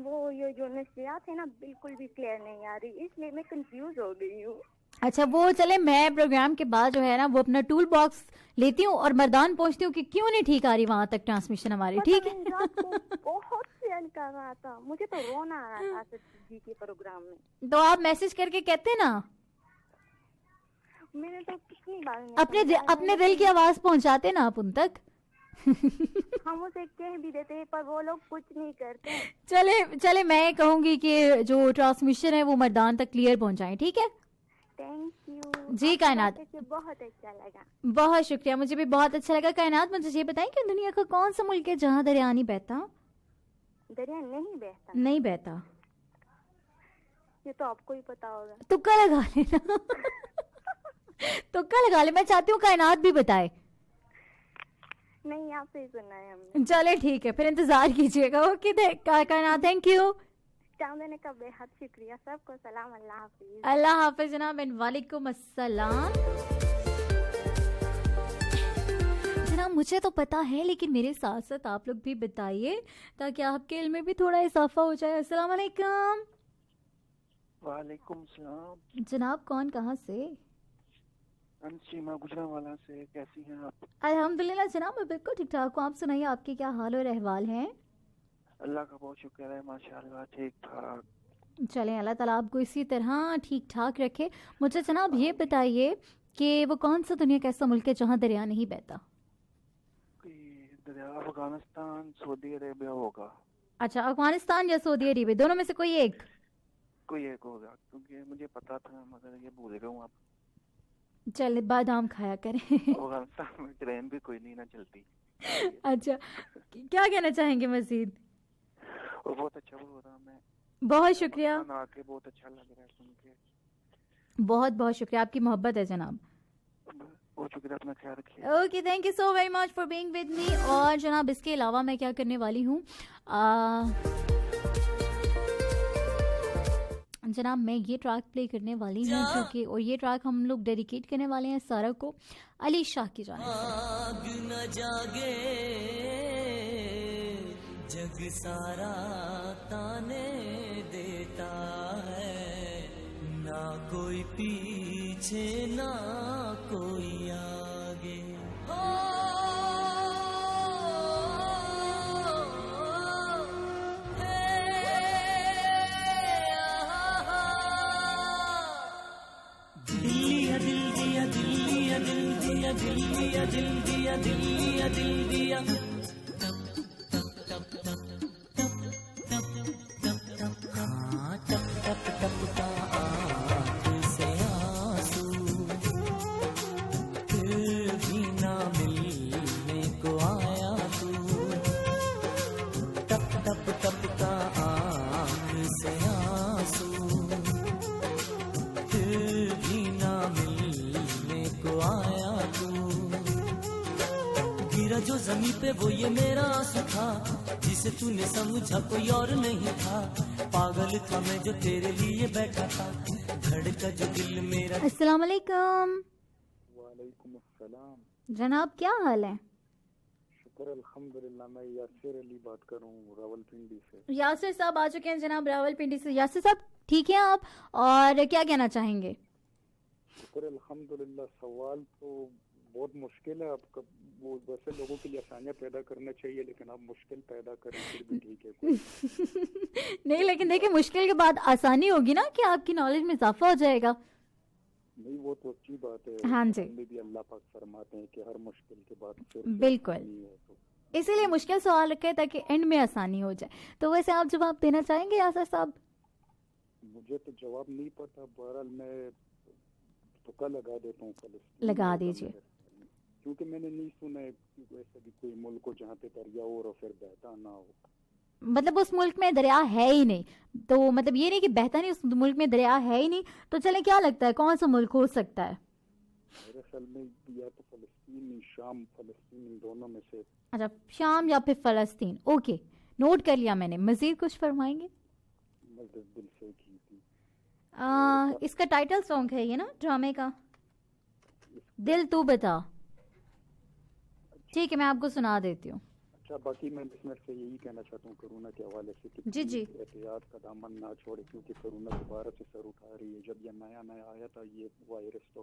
वो ये जो नशियात है ना बिल्कुल भी क्लियर नहीं आ रही, इसलिए मैं कंफ्यूज हो गई हूँ। अच्छा वो चले, मैं प्रोग्राम के बाद जो है ना वो अपना टूल बॉक्स लेती हूँ और मर्दान पूछती हूँ कि क्यों नहीं ठीक आ रही वहां तक ट्रांसमिशन हमारी, ठीक है? रात को बहुत फील कर रहा था, मुझे तो रोना आ रहा था आसिफ जी के प्रोग्राम में। तो आप मैसेज करके कहते ना, मैंने तो कितनी बार अपने दिल की आवाज पहुंचाते ना आप उन तक। हम उसे कह भी देते हैं पर वो लोग कुछ नहीं करते। चले मैं कहूंगी कि जो ट्रांसमिशन है वो मर्दान तक क्लियर पहुंचाएं, ठीक है? थैंक यू जी कायनात, बहुत अच्छा लगा। बहुत शुक्रिया, मुझे भी बहुत अच्छा लगा। कायनात मुझे ये बताएं कि दुनिया का कौन सा मुल्क है जहाँ दरिया नहीं बहता? दरिया नहीं बहता? नहीं बहता, ये तो आपको ही पता होगा। तुक्का लगा लेना। तुक्का लगा ले, मैं चाहती हूँ कायनात भी बताए। नहीं, आपसे ही सुना है हमने। चले ठीक है, फिर इंतजार कीजिएगा। ओके कायनात, थैंक यू। टाइम देने का बेहद शुक्रिया। सबको सलाम, अल्लाह हाफिज। अल्लाह हाफिज जनाब, एंड वालेकुम अस्सलाम। जनाब मुझे तो पता है, लेकिन मेरे साथ साथ आप लोग भी बताइए ताकि आपके इल्म में भी थोड़ा इजाफा हो जाए। अस्सलाम वालेकुम। वालेकुम सलाम। जनाब कौन, कहाँ से? सीमा गुजरांवाला से। कैसी हैं आप? अल्हम्दुलिल्लाह जनाब, मैं बिल्कुल ठीक ठाक हूँ। आप सुनाइए, आपके क्या हाल और अहवाल हैं? अल्लाह का बहुत शुक्र है, माशाल्लाह ठीक ठाक। चलें, अल्लाह ताला आपको इसी तरह ठीक ठाक रखे। मुझे जनाब ये बताइए कि वो कौन सा दुनिया का ऐसा मुल्क है जहाँ दरिया नहीं बहता? दरिया अफगानिस्तान, सऊदी अरेबिया होगा। अच्छा, अफगानिस्तान या सऊदी अरेबिया, दोनों में से कोई एक? कोई एक होगा, क्योंकि मुझे पता था मगर ये भूल गया हूँ। आप चल बादाम खाया करें। अफगानिस्तान में ट्रेन भी कोई नहीं ना चलती। अच्छा, क्या कहना चाहेंगे मजीद? और बहुत अच्छा बोल रहा मैं। बहुत शुक्रिया, आके बहुत अच्छा लग रहा है सुन के। बहुत बहुत शुक्रिया, आपकी मोहब्बत है जनाब। बहुत शुक्रिया, अपना ख्याल रखिए। Okay, thank you so very much for being with me. और जनाब इसके अलावा मैं क्या करने वाली हूँ, जनाब मैं ये ट्रैक प्ले करने वाली हूँ जो कि, और ये ट्रैक हम लोग डेडिकेट करने वाले हैं सारा को अली शाह की जाने से। न जागे जग सारा ताने देता है, ना कोई पीछे ना कोई आगे। दिल दिया दिल दिया दिल दिया दिल दिया हाँ टप टप टप का आँख से आंसू, फिर भी ना मिलने को आया तू। टप टप टप का आँख से आंसू, फिर भी ना मिलने को आया तू। गिरा जो जमीन पे वो ये मेरा आंसू था, जिसे तूने समझा कोई और नहीं था। पागल था मैं जो तेरे लिए बैठा था, धड़का जो दिल मेरा। अस्सलाम वालेकुम। वालेकुम अस्सलाम। जनाब क्या हाल है? शुक्र अल्हम्दुलिल्लाह। मैं यासिर अली बात कर रहा हूँ रावलपिंडी से। यासिर साहब आ चुके हैं जनाब रावलपिंडी से। यासिर साहब ठीक है आप, और क्या कहना चाहेंगे? शुक्र अल्हम्दुलिल्लाह। सवाल तो बहुत मुश्किल है आपका, वो वैसे लोगों के लिए आसानियाँ पैदा करना चाहिए, लेकिन आप मुश्किल पैदा करें फिर भी ठीक है। नहीं, लेकिन देखिए मुश्किल के बाद आसानी होगी ना, कि आपकी नॉलेज में इजाफा हो जाएगा। नहीं, वो तो अच्छी बात है। हाँ जी, भी अल्लाह पाक फरमाते हैं कि हर मुश्किल के बाद फिर बिल्कुल, तो इसीलिए मुश्किल सवाल रखे हैं ताकि एंड में आसानी हो जाए। तो वैसे आप जवाब देना चाहेंगे यासिर साहब? मुझे तो जवाब नहीं पता, बहरहाल मैं तुक्का लगा देता हूँ। लगा दीजिए। क्योंकि मैंने नहीं सुना है वैसे भी कोई मुल्क हो जहाँ पे दरिया हो और फिर बहता ना हो। मतलब उस मुल्क में दरिया है ही नहीं, तो मतलब ये नहीं कि बहता नहीं, उस मुल्क में दरिया है ही नहीं। तो चले, क्या लगता है कौन सा मुल्क हो सकता है? मेरे ख्याल में या तो फलस्तीन, शाम, फलस्तीन, दोनों में से। अच्छा, शाम या फिर फलस्तीन। ओके, नोट कर लिया मैंने। मजीद कुछ फरमाएंगे? दिल से की थी। इसका टाइटल सॉन्ग है ये ना ड्रामे का, दिल तू बता। ठीक है, मैं आपको सुना देती हूँ। अच्छा, बाकी मैं इसमें से यही कहना चाहता हूँ कोरोना के हवाले से कि जी जी एहतियात का दामन ना छोड़े, क्योंकि कोरोना दोबारा से सर उठा रही है। जब ये नया नया आया था ये वायरस, तो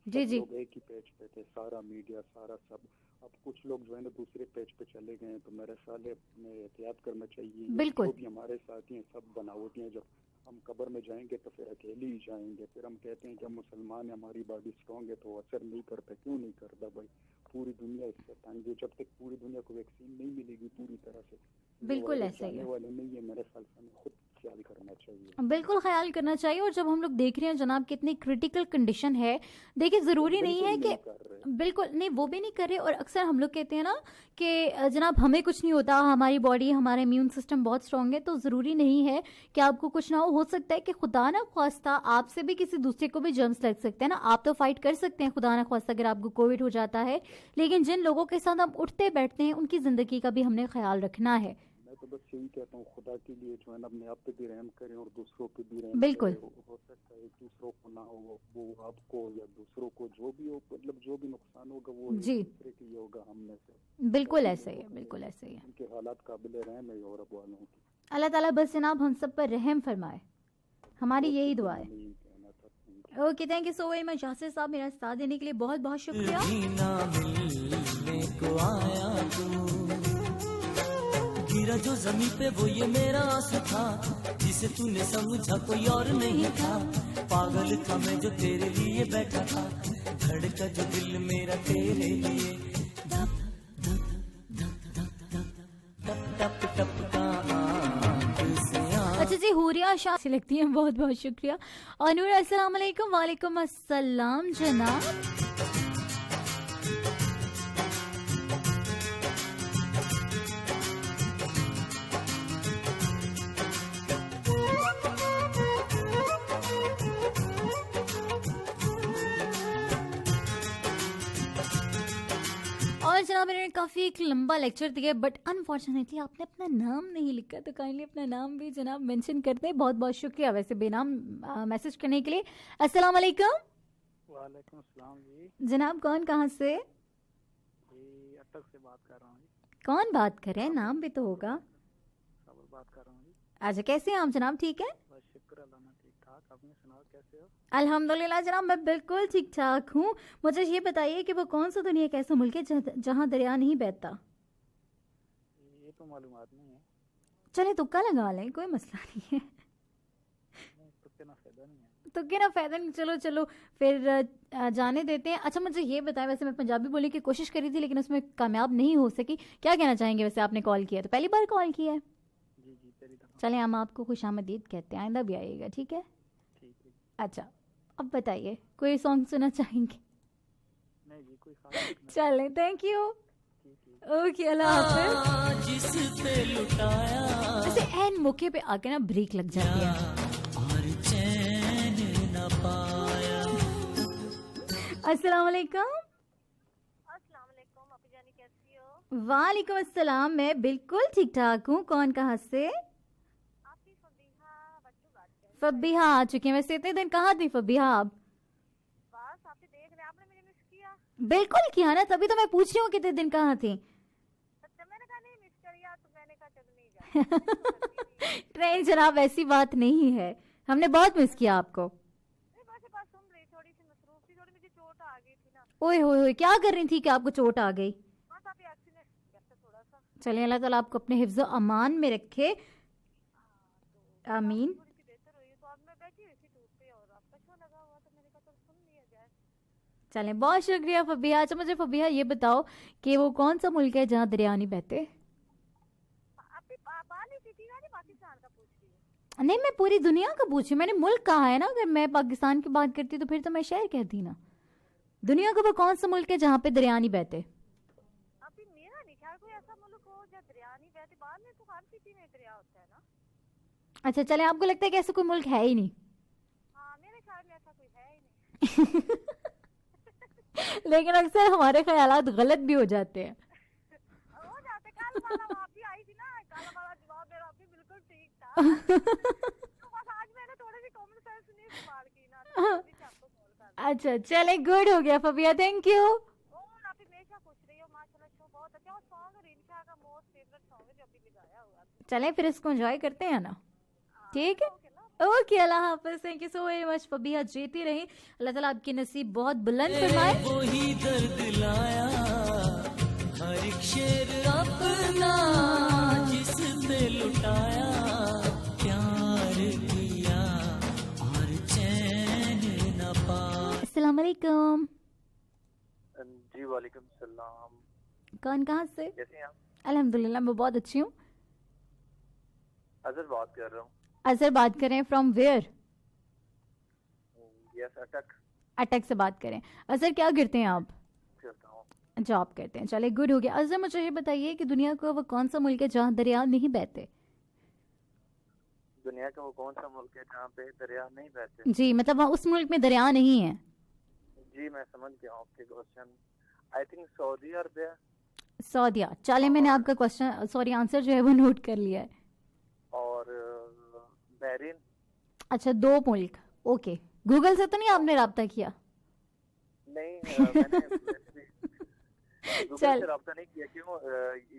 जी सब जी लोग एक ही पेज पे थे, सारा मीडिया सारा सब। अब कुछ लोग जो है ना दूसरे पेज पे चले गए हैं, तो मेरे ख्याल है अपने एहतियात करना चाहिए। बिल्कुल। जो भी हमारे साथी हैं सब बनावटी हैं। जब हम कब्र में जाएंगे तो फिर अकेले ही जाएंगे। फिर हम कहते हैं कि हम मुसलमान हैं, हमारी बॉडी स्ट्रॉन्ग है, तो असर नहीं करता। क्यों नहीं करता भाई? पूरी दुनिया इससे तंग है। जब तक पूरी दुनिया को वैक्सीन नहीं मिलेगी पूरी तरह से, बिल्कुल ऐसा ही है। वाले नहीं है। मेरे ख्याल से हमें खुद ख्याल करना चाहिए। बिल्कुल ख्याल करना चाहिए। और जब हम लोग देख रहे हैं जनाब कितनी क्रिटिकल कंडीशन है, देखिए ज़रूरी नहीं है कि बिल्कुल नहीं, वो भी नहीं कर रहे। और अक्सर हम लोग कहते हैं ना कि जनाब हमें कुछ नहीं होता, हमारी बॉडी हमारा इम्यून सिस्टम बहुत स्ट्रांग है, तो ज़रूरी नहीं है कि आपको कुछ ना हो सकता है कि खुदा ना ख्वास्ता आपसे भी किसी दूसरे को भी जर्म्स लग सकते हैं ना। आप तो फाइट कर सकते हैं खुदा ना ख्वास्ता अगर आपको कोविड हो जाता है, लेकिन जिन लोगों के साथ हम उठते बैठते हैं उनकी ज़िंदगी का भी हमने ख्याल रखना है। तो बस यही कहता हूँ, खुदा के लिए जो है ना अपने आप पे भी रहम करें और दूसरों पे भी रहम बिल्कुल करें। हो सकता है दूसरों को ना हो, वो आपको या दूसरों को जो भी हो, मतलब जो भी नुकसान होगा वो जी दूसरे के लिए होगा, हम में से। बिल्कुल ऐसे ही है, बिल्कुल ऐसे ही है। उनके हालात काबिल रहम है यूरोप वालों की। अल्लाह ताला बस जनाब हम सब पर रहम फरमाए, हमारी यही दुआ है। Okay, thank you so very much Yasir साहब, मेरा साथ देने के लिए बहुत बहुत शुक्रिया। गिरा जो जमीन पे वो ये मेरा आंसू था, जिसे तूने समझा कोई और नहीं था। पागल था मैं जो तेरे लिए बैठा था, धड़का जो दिल मेरा तेरे लिए। धप टप टप का आँख से अच्छा जी, हुरिया शाह से लगती है, बहुत बहुत शुक्रिया। और नूर अस्सलाम वालेकुम। वालेकुम अस्सलाम जनाब। और जनाब मैंने काफ़ी एक लंबा लेक्चर दिया, बट अनफॉर्चुनेटली आपने अपना नाम नहीं लिखा, तो काइंडली अपना नाम भी जनाब मेंशन कर दें। बहुत बहुत शुक्रिया वैसे बेनाम मैसेज करने के लिए। अस्सलाम वालेकुम। वालेकुम अस्सलाम जी। जनाब कौन कहाँ से? जी अटक से बात कर रहा हूँ जी। कौन बात कर रहे हैं? नाम भी तो होगा। सब बात कर रहा हूँ जी। अच्छा, कैसे हैं आप जनाब? ठीक है, बस शुक्र अल्लाह ना, ठीक ठाक। आपने सुनाओ कैसे हो? अल्हम्दुलिल्लाह जनाब मैं बिल्कुल ठीक ठाक हूँ। मुझे ये बताइए कि वो कौन सा दुनिया का ऐसा मुल्क है जहाँ दरिया नहीं बहता? ये तो मालूमात नहीं है। चले तुक्का लगा लें, कोई मसला नहीं है। तुक्के ना फायदा नहीं है। तुक्के ना फायदा नहीं, चलो चलो फिर जाने देते हैं। अच्छा मुझे ये बताएं, वैसे मैं पंजाबी बोलने की कोशिश करी थी लेकिन उसमें कामयाब नहीं हो सकी। क्या कहना चाहेंगे? वैसे आपने कॉल किया तो पहली बार कॉल किया है? जी जी पहली दफा। चलें हम आपको खुशामदीद कहते हैं, आइंदा भी आइएगा, ठीक है? ठीक है। अच्छा अब बताइए, कोई सॉन्ग सुनना चाहेंगे? नहीं जी कोई खास। चलें, थैंक यू। ओके, अल्लाह हाफिज़। जिस पे लुटाया वैसे एन मौके पे आके ना ब्रेक लग जाती है। और चैन न पाया। अस्सलाम वालेकुम। अस्सलाम वालेकुम, अपनी जानी कैसी हो? वालेकुम अस्सलाम, मैं बिल्कुल ठीक ठाक हूँ। कौन कहाँ से? आपकी फबीहा बच्चू बात कर रही हूँ। फबीहा आ चुकी हैं। वैसे इतने दिन कहाँ थी फबीहा आप? बस आपसे देख रहे, आपने मुझे मिस किया। बिल्कुल किया ना, तभी तो मैं पूछ रही हूँ कितने दिन कहाँ थी। अच्छा मैंने कहा नहीं मिस करिया, तो मैंने कहा चल नहीं जा। नहीं जनाब ऐसी बात नहीं है, हमने बहुत मिस किया आपको। बस सुन रही, थोड़ी सी मसरूफ थी, थोड़ी मुझे चोट आ गई थी ना। ओए होए, क्या कर रही थी कि आपको चोट आ गई? हाँ साहब एक्सीडेंट जैसा थोड़ा सा। चलिए अल्लाह ताला आपको अपने हिफ्ज़ अमान में रखे, आमीन। थोड़ी सी बेहतर हुई तो अब मैं बैठी हुई थी टूट पे और आपका शो लगा हुआ, तो मैंने कहा चल सुन लिया जाए। चलें, बहुत शुक्रिया फबीहा। अच्छा मुझे फबीहा ये बताओ कि वो कौन सा मुल्क है जहाँ दरिया नहीं बहते? पाकिस्तान का पूछ रही हूँ। नहीं मैं पूरी दुनिया का पूछी, मैंने मुल्क कहा है ना। अगर मैं पाकिस्तान की बात करती तो फिर तो मैं शहर कहती ना। दुनिया का वो कौन सा मुल्क है जहाँ पे दरिया नहीं बहते? अभी मेरा नहीं ख्याल कोई ऐसा मुल्क हो जहाँ दरिया नहीं बहते। बाद में तो हर सिटी में दरिया होता है ना। अच्छा चले, आपको लगता है कि ऐसा कोई मुल्क है ही नहीं? हाँ मेरे ख्याल में ऐसा कोई है ही नहीं। लेकिन अक्सर हमारे ख्यालात गलत भी हो जाते हैं। हो जाते। कल वाला आप भी आई थी ना, कल वाला जवाब मेरा भी बिल्कुल ठीक था। तो बस आज मैंने थोड़ी सी कॉमन सेंस नहीं इस्तेमाल की ना, तो आपको कॉल कर। अच्छा चले, गुड हो गया फबिया, थैंक यू। और आप हमेशा खुश रही हो माशाल्लाह, शो बहुत अच्छा। और सॉन्ग रिंशा का मोस्ट चलें फिर इसको एंजॉय करते हैं ना, ठीक है। Okay, Allah Hafiz, thank you so very much. Fabiha जीती रही, अल्लाह ताला आपकी नसीब बहुत बुलंद फरमाए। वही दर्द लाया हर एक शेर अपना जिस पे लुटाया प्यार किया और चैन न पाया। अस्सलाम वालेकुम। जी वालेकुम सलाम। कौन कहाँ से? कैसे हैं आप? अल्हम्दुलिल्लाह मैं बहुत अच्छी हूँ। अजहर बात कर रहा हूँ। अजहर बात करें, फ्रॉम वेयर? यस, अटक। अटक से बात करें। अजहर क्या करते हैं आप? करता हूँ। जॉब करते हैं, चले गुड हो गया। अजहर मुझे ये बताइए कि दुनिया का वो कौन सा मुल्क है जहाँ दरिया नहीं बहते? दुनिया का वो कौन सा मुल्क है जहाँ पे दरिया नहीं बहते? जी, मतलब वहाँ उस मुल्क में दरिया नहीं है। जी मैं समझ गया हूँ आपके question. I think Saudi Arabia. सऊदिया। चले मैंने आपका क्वेश्चन सॉरी आंसर जो है वो नोट कर लिया है। और बहरीन। अच्छा, 2 मुल्क। ओके, गूगल से तो नहीं आपने राब्ता किया? नहीं मैंने गूगल चल। से राब्ता नहीं किया। क्यों?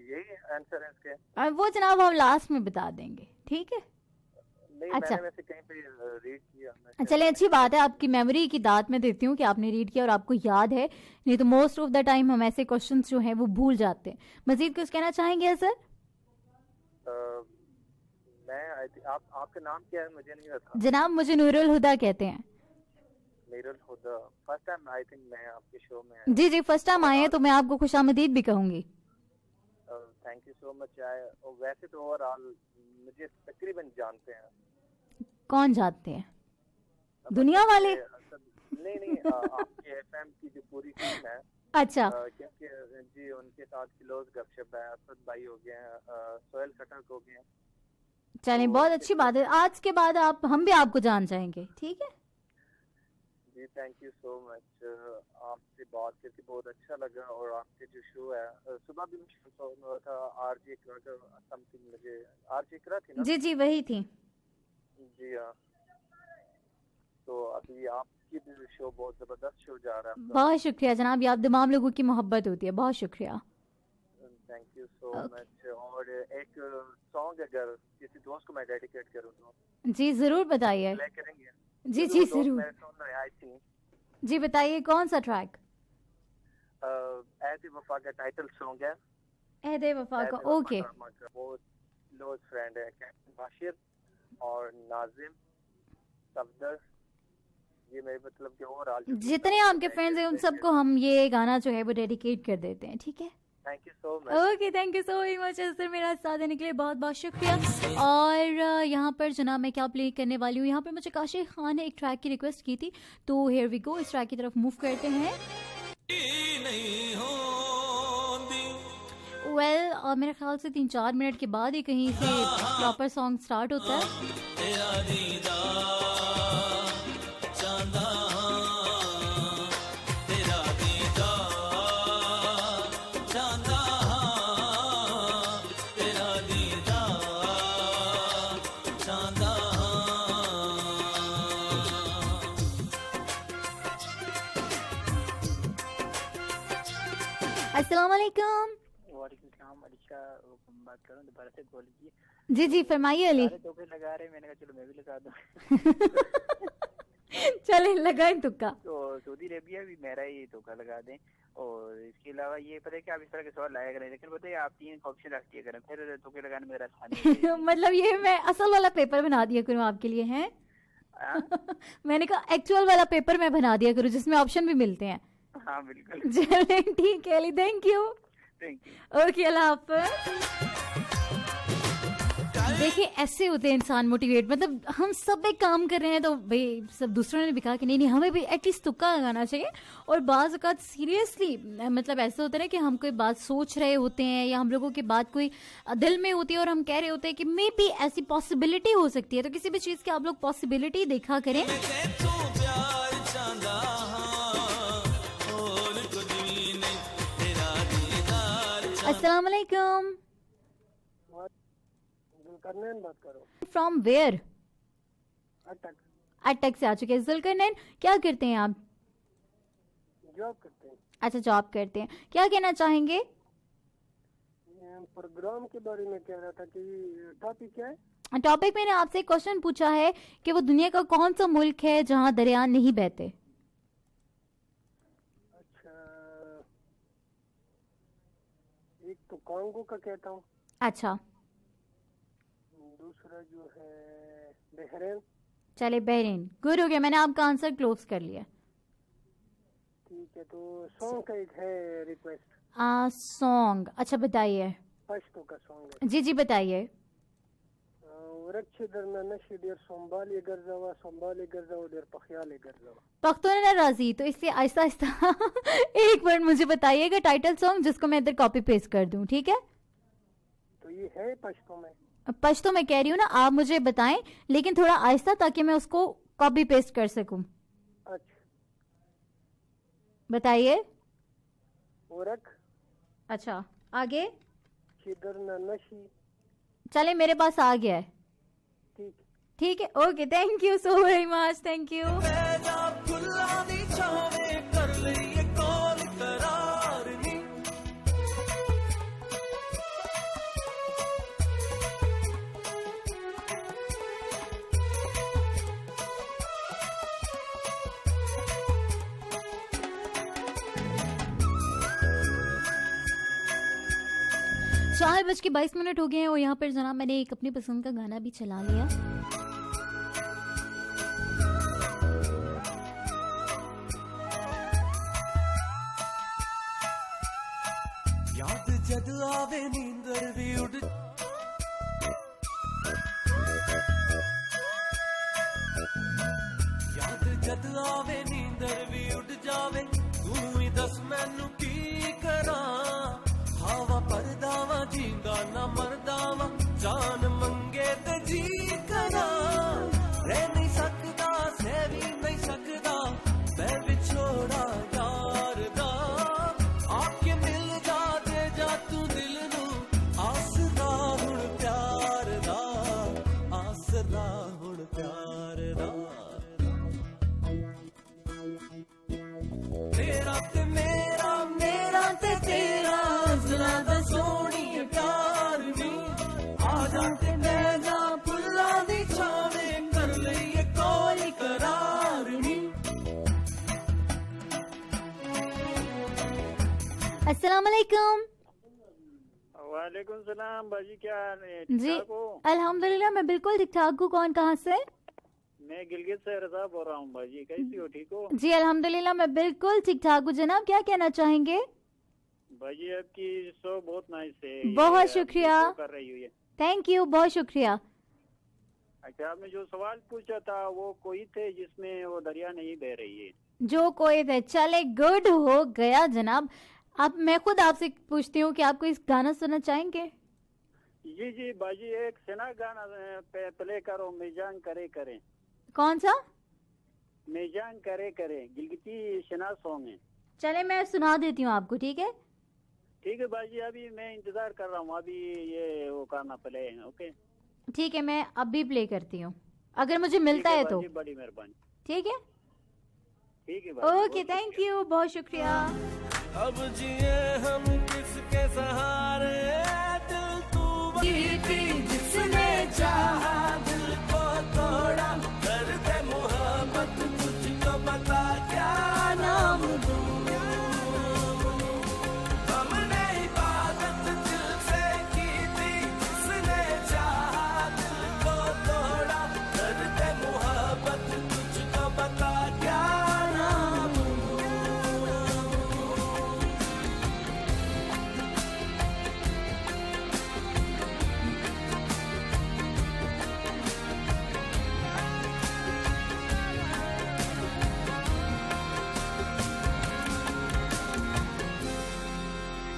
यही आंसर है इसके? वो जनाब हम लास्ट में बता देंगे, ठीक है। नहीं अच्छा। मैंने वैसे कहीं पे रीड किया। चले, अच्छी बात है, आपकी मेमोरी की दात मैं देती हूँ कि आपने रीड किया और आपको याद है, नहीं तो मोस्ट ऑफ द टाइम हम ऐसे क्वेश्चंस जो हैं वो भूल जाते हैं। मजीद कुछ कहना चाहेंगे सर? आपका नाम क्या है? मुझे नहीं पता। जनाब मुझे नूरुल हुदा कहते हैं। नूरुल हुदा। फर्स्ट टाइम आई थिंक मैं आपके शो में। जी जी, फर्स्ट टाइम आए हैं तो मैं आपको खुशामदीद भी कहूंगी। Thank you so much. वैसे तो ओवरऑल मुझे तकरीबन जानते हैं। कौन जानते हैं? दुनिया वाले? नहीं आपके एफएम की जो पूरी टीम है। अच्छा। क्योंकि जी उनके साथ क्लोज गपशप है। असद भाई हो गए हैं, सोहेल खटक हो गए हैं। चलें, बहुत अच्छी बात है। आज के बाद हम भी आपको जान जाएंगे, ठीक है। जी थैंक यू सो मच। आपसे बात करके बहुत अच्छा लगा। और आपके जो शो है सुबह भी मैं था आरजे इकरा का समथिंग, मुझे आरजे इकरा थी ना? जी जी वही थी। जी हाँ। तो अभी आपकी भी शो बहुत जबरदस्त शो जा रहा है। बहुत शुक्रिया जनाब, ये आप तमाम लोगों की मोहब्बत होती है, बहुत शुक्रिया। Thank you so much. और एक सॉन्ग अगर किसी दोस्त को मैं डेडिकेट करूँ तो? जी जरूर बताइए। प्ले करेंगे? जी जी जरूर। I think. जी बताइए कौन सा ट्रैक? ऐसे वफा का टाइटल सॉन्ग है। ऐदे वफा का। ओके। वो क्लोज फ्रेंड है कैप्टन बाशिर और नाजिम सफदर। ये मेरे मतलब कि ओवरऑल जितने आपके फ्रेंड्स हैं उन सबको हम ये गाना जो है वो डेडिकेट कर देते हैं, ठीक है। Thank you so much. Okay, thank you so very much sir, मेरा साथ देने के लिए बहुत बहुत शुक्रिया। और यहाँ पर जनाब मैं क्या प्ले करने वाली हूँ, यहाँ पर मुझे काशिफ खान ने एक ट्रैक की रिक्वेस्ट की थी, तो हियर वी गो, इस ट्रैक की तरफ मूव करते हैं। मेरे ख्याल से 3-4 मिनट के बाद ही कहीं से प्रॉपर सॉन्ग स्टार्ट होता है। अस्सलाम वालेकुम। वालेकुम सलाम। अलीशा बात कर रहा हूँ, दोबारा से बोल लीजिए। जी जी फरमाइए अली। तुक्के लगा रहे, मैंने कहा चलो मैं भी लगा दूं। चले लगाएं तुक्का। तो सऊदी अरेबिया भी मेरा ही तुक्का लगा दें। और इसके अलावा ये पता है कि आप इस तरह के सवाल लाया करें, लेकिन बताइए आप 3 ऑप्शन रख दिया करें, फिर तुक्के लगाने में मेरा आसानी मतलब ये मैं असल वाला पेपर बना दिया करूँ आपके लिए हैं? मैंने कहा एक्चुअल वाला पेपर मैं बना दिया करूँ जिसमें ऑप्शन भी मिलते हैं। हाँ बिल्कुल। चलें ठीक है अली, थैंक यू। ओके, अल्लाह हाफ़िज़। देखिए ऐसे होते हैं इंसान मोटिवेट, मतलब हम सब एक काम कर रहे हैं तो भाई सब दूसरों ने भी कहा कि नहीं नहीं हमें भी एटलीस्ट तुक्का लगाना चाहिए। और बाज़ औक़ात सीरियसली मतलब ऐसा होता है ना कि हम कोई बात सोच रहे होते हैं या हम लोगों की बात कोई दिल में होती है और हम कह रहे होते हैं कि मे बी ऐसी पॉसिबिलिटी हो सकती है, तो किसी भी चीज़ की आप लोग पॉसिबिलिटी देखा करें। अस्सलाम वालेकुम। जुल्करनैन बात करो। From where? अटक। अटक से आ चुके हैं। जुल्करनैन क्या करते हैं आप? जॉब करते हैं। अच्छा जॉब करते हैं, क्या कहना चाहेंगे? प्रोग्राम के बारे में कह रहा था कि टॉपिक क्या है? टॉपिक मैंने आपसे एक क्वेश्चन पूछा है कि वो दुनिया का कौन सा मुल्क है जहाँ दरिया नहीं बहते। अच्छा, एक तो कांगो का कहता हूँ। अच्छा, दूसरा जो है बहरीन। चले बहरीन। गुड हो गया, मैंने आपका आंसर क्लोज कर लिया। ठीक है, तो सॉन्ग का एक है रिक्वेस्ट। सॉन्ग, अच्छा बताइए। पश्तो का सॉन्ग है। जी जी बताइए। रक्षे दरना नशे देर संभाले गर्जावा देर पखयाले गर्जावा। पख्तून ना राजी, तो इससे आहिस्ता आहिस्ता एक वर्ड मुझे बताइएगा टाइटल सॉन्ग, जिसको मैं इधर कॉपी पेस्ट कर दूं, ठीक है? तो ये है पश्तो में। पश्तो में कह रही हूँ ना, आप मुझे बताएं लेकिन थोड़ा आहिस्ता, ताकि मैं उसको कॉपी पेस्ट कर सकूं। अच्छा बताइए। औरक। अच्छा, आगे। दरना नशी। चले, मेरे पास आ गया है। ठीक ठीक है, okay, thank you so very much, thank you. चार बज के 22 मिनट हो गए हैं और यहाँ पर जनाब मैंने एक अपनी पसंद का गाना भी चला लिया। याद जद आवे नींदर भी उड़ याद जद आवे नींदर भी उड़ जावे तू ही दस मैनू की करा हवा परदावा जींदा ना मरदावा जान मंगे ते जी करा रह नहीं सकदा सह भी नहीं सकदा मैं बिछोड़ा यार दा आके मिल जा दे जा तू दिल नू आसरा हुण प्यार दा आसरा हुण प्यार दा तेरा ते मेरा मेरा ते तेरा जरा दा सोनी प्यार नी आ जा ते मैं जा फुल्ला दी छावे कर लईए कोई करार नी। अस्सलाम वालेकुम। वालेकुम सलाम बाजी, क्या हाल है? जी ठीक हो? अल्हम्दुलिल्लाह, मैं बिल्कुल ठीक ठाक हूँ। कौन कहाँ से? मैं गिलगित से रजा बोल रहा हूँ बाजी, कैसी हो? ठीक हो? जी अल्हम्दुलिल्लाह, मैं बिल्कुल ठीक ठाक हूँ। जनाब क्या कहना चाहेंगे? बाजी आपकी शो बहुत नाइस है। बहुत शुक्रिया, कर रही हुई है। थैंक यू, बहुत शुक्रिया। अच्छा, आपने जो सवाल पूछा था वो कोई थे जिसमें वो दरिया नहीं बह रही है? जो कोई थे, चले गुड हो गया जनाब। अब मैं खुद आपसे पूछती हूँ कि आपको इस गाना सुनना चाहेंगे? जी जी बाजी, एक सेना गाना प्ले करो, मेजान करे करे। कौन सा? मेजान करे करे, गिलगिती शना सॉन्ग है। चले मैं सुना देती हूँ आपको, ठीक है? ठीक है बाजी, अभी मैं इंतजार कर रहा हूँ, अभी ये वो करना प्ले है। ओके ठीक है, मैं अभी प्ले करती हूँ, अगर मुझे मिलता है तो। बड़ी मेहरबानी। ठीक है, ठीक है। ओके, थैंक यू, बहुत शुक्रिया। अब जिए हम किसके सहारे, दिल तू जिसने चाहा दिल को तोड़ा, दर्द मोहब्बत तुझको बता क्या नाम दूं। हमने इबादत दिल से की थी, जिसने चाहा दिल को तोड़ा, दर्द मोहब्बत तुझको बता क्या नाम दूं।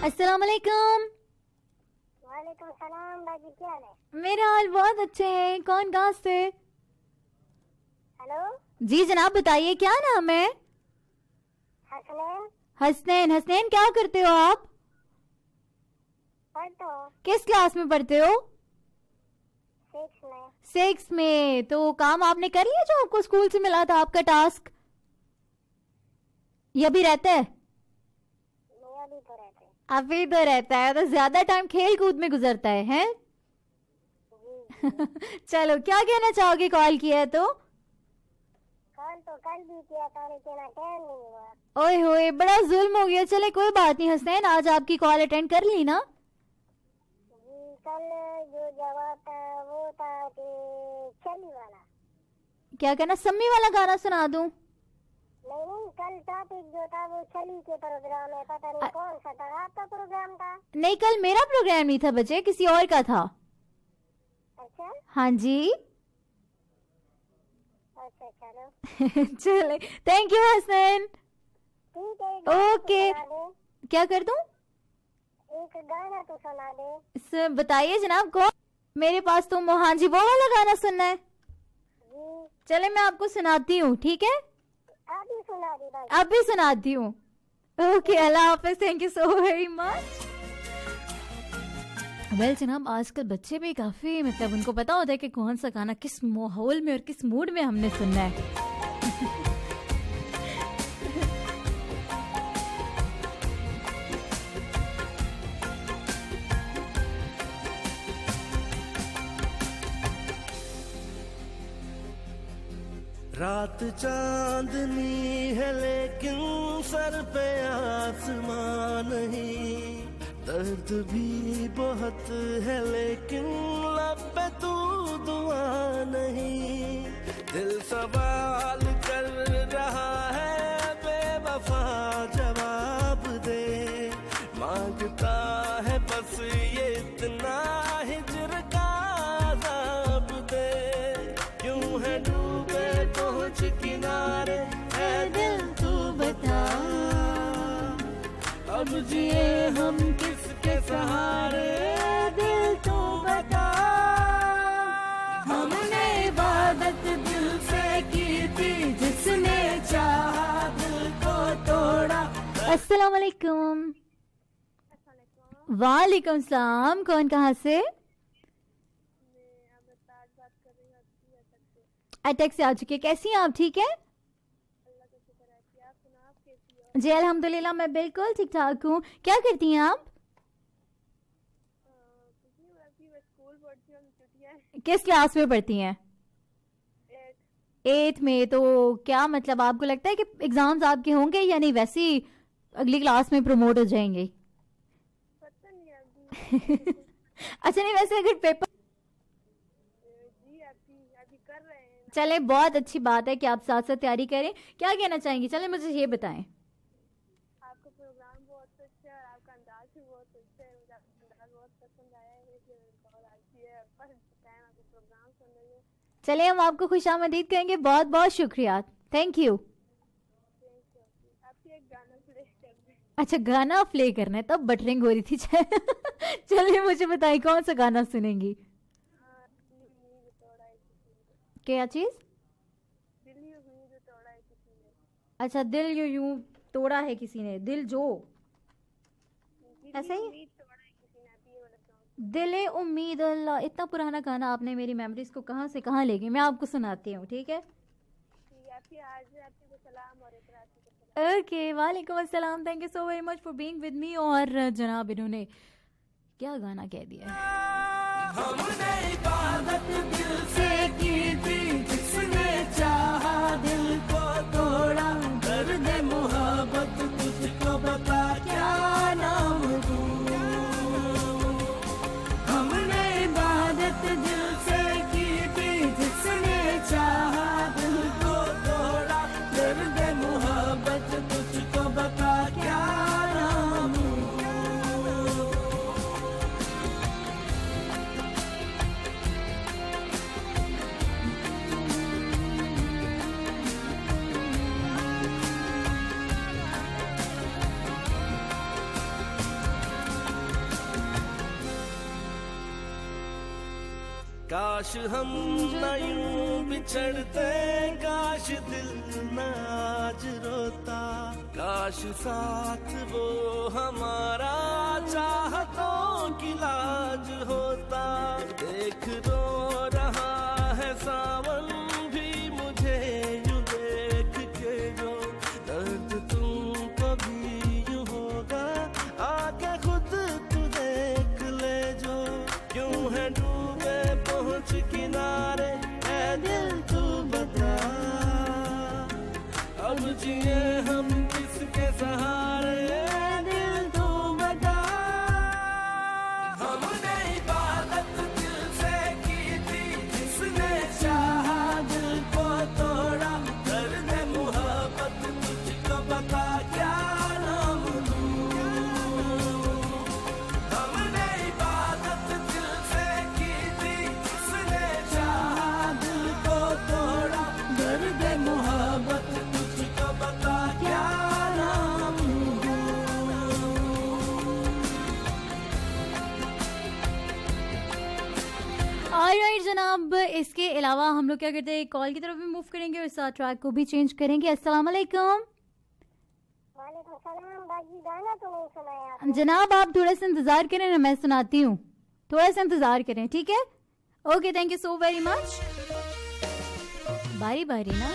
अस्सलाम वालेकुम। वालेकुम सलाम बाजी, क्या हाल है? मेरे हाल बहुत अच्छे हैं। कौन कहाँ से? हेलो जी जनाब बताइए, क्या नाम है? हसनैन। हसनैन। हसनैन क्या करते हो आप? पढ़ते हो? किस क्लास में पढ़ते हो? 6 में। 6 में। तो काम आपने कर लिया जो आपको स्कूल से मिला था, आपका टास्क? ये भी रहता है? मेरा भी तो रहता है। अभी तो रहता है, तो ज्यादा टाइम खेल कूद में गुजरता है, हैं? चलो, क्या कहना चाहोगे कॉल किया है तो? कॉल तो कल भी किया था लेकिन अटेंड नहीं हुआ। ओए होए, बड़ा जुल्म हो गया। चले कोई बात नहीं हसनैन, आज आपकी कॉल अटेंड कर ली ना? जी, कल जो जवाब था वो था कि चली वाला। क्या कहना, सम्मी वाला गाना सुना दूं? नहीं, कल टॉपिक जो था वो चली के प्रोग्राम है, पता नहीं कौन सा था। आपका प्रोग्राम था? नहीं, कल मेरा प्रोग्राम नहीं था बच्चे, किसी और का था। अच्छा हाँ जी। अच्छा, चलो चले, थैंक यू हसनैन। ठीक है, ओके, क्या कर दूं? एक गाना तो सुना दे। बताइए जनाब, कौन? मेरे पास तो हाँ जी, वो वाला गाना सुनना है। चले, मैं आपको सुनाती हूँ, ठीक है? अभी सुना दी भाई। अभी सुनाती हूँ। Okay, Allah Hafiz, thank you so very much. Well जनाब, आजकल बच्चे भी काफी मतलब उनको पता होता है कि कौन सा गाना किस माहौल में और किस मूड में हमने सुनना है। रात चांदनी है लेकिन सर पे आसमां नहीं, दर्द भी बहुत है लेकिन लब पे तू दुआ नहीं। दिल सवाल कर रहा है बेवफा जवाब दे, मांगता है बस ये इतना हिज्र का अज़ाब दे। क्यों है डूबे पहुंच किनारे, है दिल तू बता, अब जिए हम किसके सहारे, दिल तू बता। हमने इबादत दिल से की थी, जिसने चाहा दिल को तोड़ा। अस्सलाम वालेकुम। वालेकुम सलाम, कौन कहाँ से? अटक से आ चुकी है। कैसी हैं आप? ठीक है जी, अल्हम्दुलिल्लाह मैं बिल्कुल ठीक ठाक हूँ। क्या करती हैं आप? किस क्लास में पढ़ती हैं? 8th में। तो क्या मतलब आपको लगता है कि एग्जाम्स आपके होंगे या नहीं, वैसे ही अगली क्लास में प्रमोट हो जाएंगे? पता नहीं अभी। अच्छा, नहीं वैसे अगर पेपर चले, बहुत अच्छी बात है कि आप साथ साथ तैयारी करें। क्या कहना चाहेंगी? चले मुझे ये बताएं। आपका प्रोग्राम बहुत अच्छा है, आपका अंदाज भी बहुत अच्छा है, मुझे आपका अंदाज बहुत पसंद आया है, बहुत अच्छी है। फर्स्ट टाइम आपका प्रोग्राम सुन रही हूँ। चले, हम आपको खुशामदीद कहेंगे। बहुत बहुत शुक्रिया, थैंक यू। आपकी एक गाना प्ले कर दें। अच्छा, गाना प्ले करना है, तब बटरिंग हो रही थी। चलिए मुझे बताइए कौन सा गाना सुनेंगी? क्या चीज? अच्छा, दिल यूं तोड़ा है किसी ने, दिल जो ऐसा ही, दिल उम्मीद अल्लाह। इतना पुराना गाना आपने मेरी मेमोरीज को कहाँ से कहाँ ले गई। मैं आपको सुनाती हूँ, ठीक है? ओके, वालेकुम अस्सलाम, thank you so very much for being with me. और जनाब इन्होंने क्या गाना कह दिया है। हमने इबादत दिल से की थी, जिसने चाहा दिल को तोड़ा। दर्द मोहब्बत तुझको बता क्या नाम दूं। हमने इबादत दिल से की थी, जिसने चाहा दिल को तोड़ा। दर्द मोहब्बत तुझको बता क्या नाम दूं। काश हम न यूं बिछड़ते, काश दिल न आज रोता। काश साथ वो हमारा चाहतों की लाज होता। देख रो रहा है सावन भी मुझे यूं देख के, जो दर्द तुमको भी यूं होगा आगे क्या नाम दूं। हमने इबादत दिल से की थी, उसने चाहा दिल को तोड़ा। दर्द मोहब्बत तुझको बता क्या नाम दूं। ऑलराइट जनाब, इसके अलावा हम लोग क्या करते हैं, कॉल की तरफ भी मूव करेंगे और साथ ट्रैक को भी चेंज करेंगे। अस्सलाम वालेकुम। गाना तो नहीं सुनाया आपने। जनाब आप थोड़ा सा इंतजार करें ना, मैं सुनाती हूँ, थोड़ा सा इंतजार करें, ठीक है? Okay, thank you so very much. बारी बारी ना,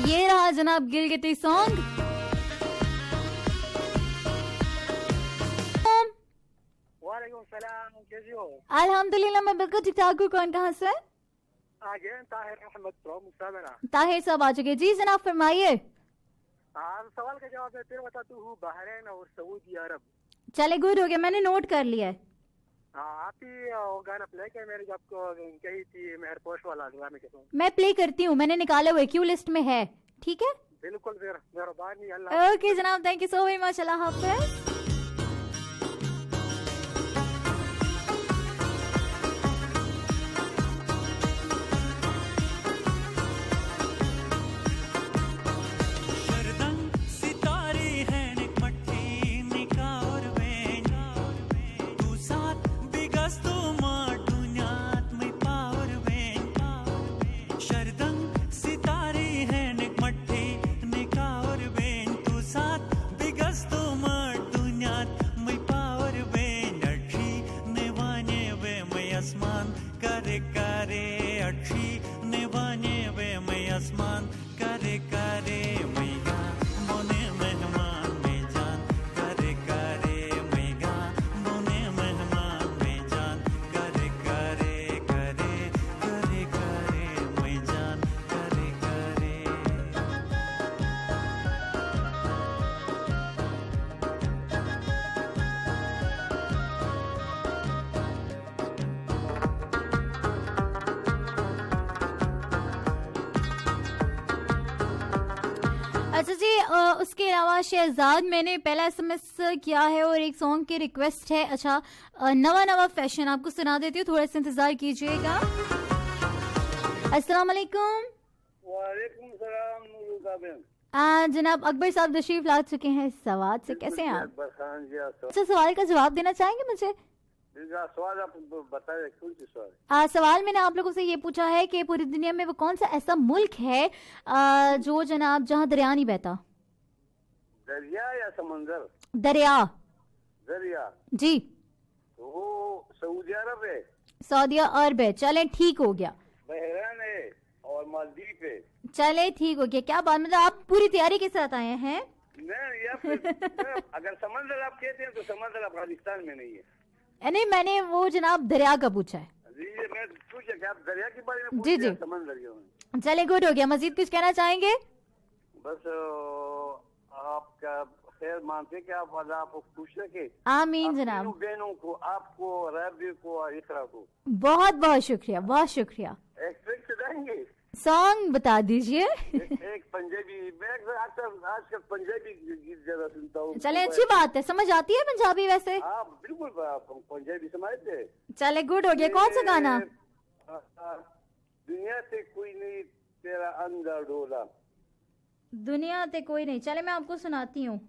ये रहा जनाब गिलगिटी सॉन्ग। वालेकुम सलाम, कैसी हो? अल्हम्दुलिल्लाह मैं बिल्कुल ठीक ठाक हूँ। कौन कहाँ से? आगे ताहिर अहमद फ्रॉम मुसाबना। ताहिर साहब आ चुके। जी जनाब फरमाइए। सवाल का जवाब है, तेरे बताता हूँ बहरीन और सऊदी अरब। चले, गुड हो गया, मैंने नोट कर लिया है। आप ही वो गाना प्ले किया मैंने, जब आपको कही थी मेहर पोश वाला गाने के सॉन्ग। मैं प्ले करती हूँ, मैंने निकाला हुआ क्यू लिस्ट में है, ठीक है? बिल्कुल फिर मेहरबानी, अल्लाह। ओके जनाब, thank you so very much, अल्लाह हाफिज़। अच्छा जी, उसके अलावा शहजाद मैंने पहला SMS किया है और एक सॉन्ग की रिक्वेस्ट है। अच्छा, नवा फैशन आपको सुना देती हूँ, थोड़ा सा इंतजार कीजिएगा। अस्सलाम वालेकुम। वालेकुम सलाम। जनाब अकबर साहब तशरीफ ला चुके हैं सवाल से, कैसे हैं आप? अच्छा, सवाल का जवाब देना चाहेंगे मुझे? सवाल आप बताइए, कौन सी सवाल? सवाल मैंने आप लोगों से ये पूछा है कि पूरी दुनिया में वो कौन सा ऐसा मुल्क है जो जनाब जहाँ दरिया नहीं बहता? दरिया या समंदर? दरिया। दरिया जी। तो वो सऊदी अरब है। सऊदी अरब है, चले ठीक हो गया। बहरीन है और मालदीव है। चले ठीक हो गया, क्या बात, मतलब आप पूरी तैयारी के साथ आए हैं? नहीं, अगर समंदर आप कहते हैं तो समंदर अफगानिस्तान में नहीं है। नहीं, मैंने वो जनाब दरिया का पूछा है। जी, मैं पूछा कि आप दरिया के बारे में जी जी, समंदर के। चले, गुड हो गया। मजीद कुछ कहना चाहेंगे? बस आपका खैर मानते कि आप खुश रखे। आमीन जनाब। बहनों को, आपको, राबी को, इकरा को बहुत बहुत शुक्रिया, बहुत शुक्रिया। एक ट्रिक सुनाएंगे? सॉन्ग बता दीजिए। एक पंजाबी, मैं आजकल पंजाबी गीत ज्यादा सुनता हूँ। चले, अच्छी बात है, समझ आती है पंजाबी वैसे? हाँ बिल्कुल, पंजाबी समझते। चले, गुड हो गया। कौन सा गाना? दुनिया से कोई नहीं तेरा अंदर डोला। दुनिया से कोई नहीं, चले मैं आपको सुनाती हूँ।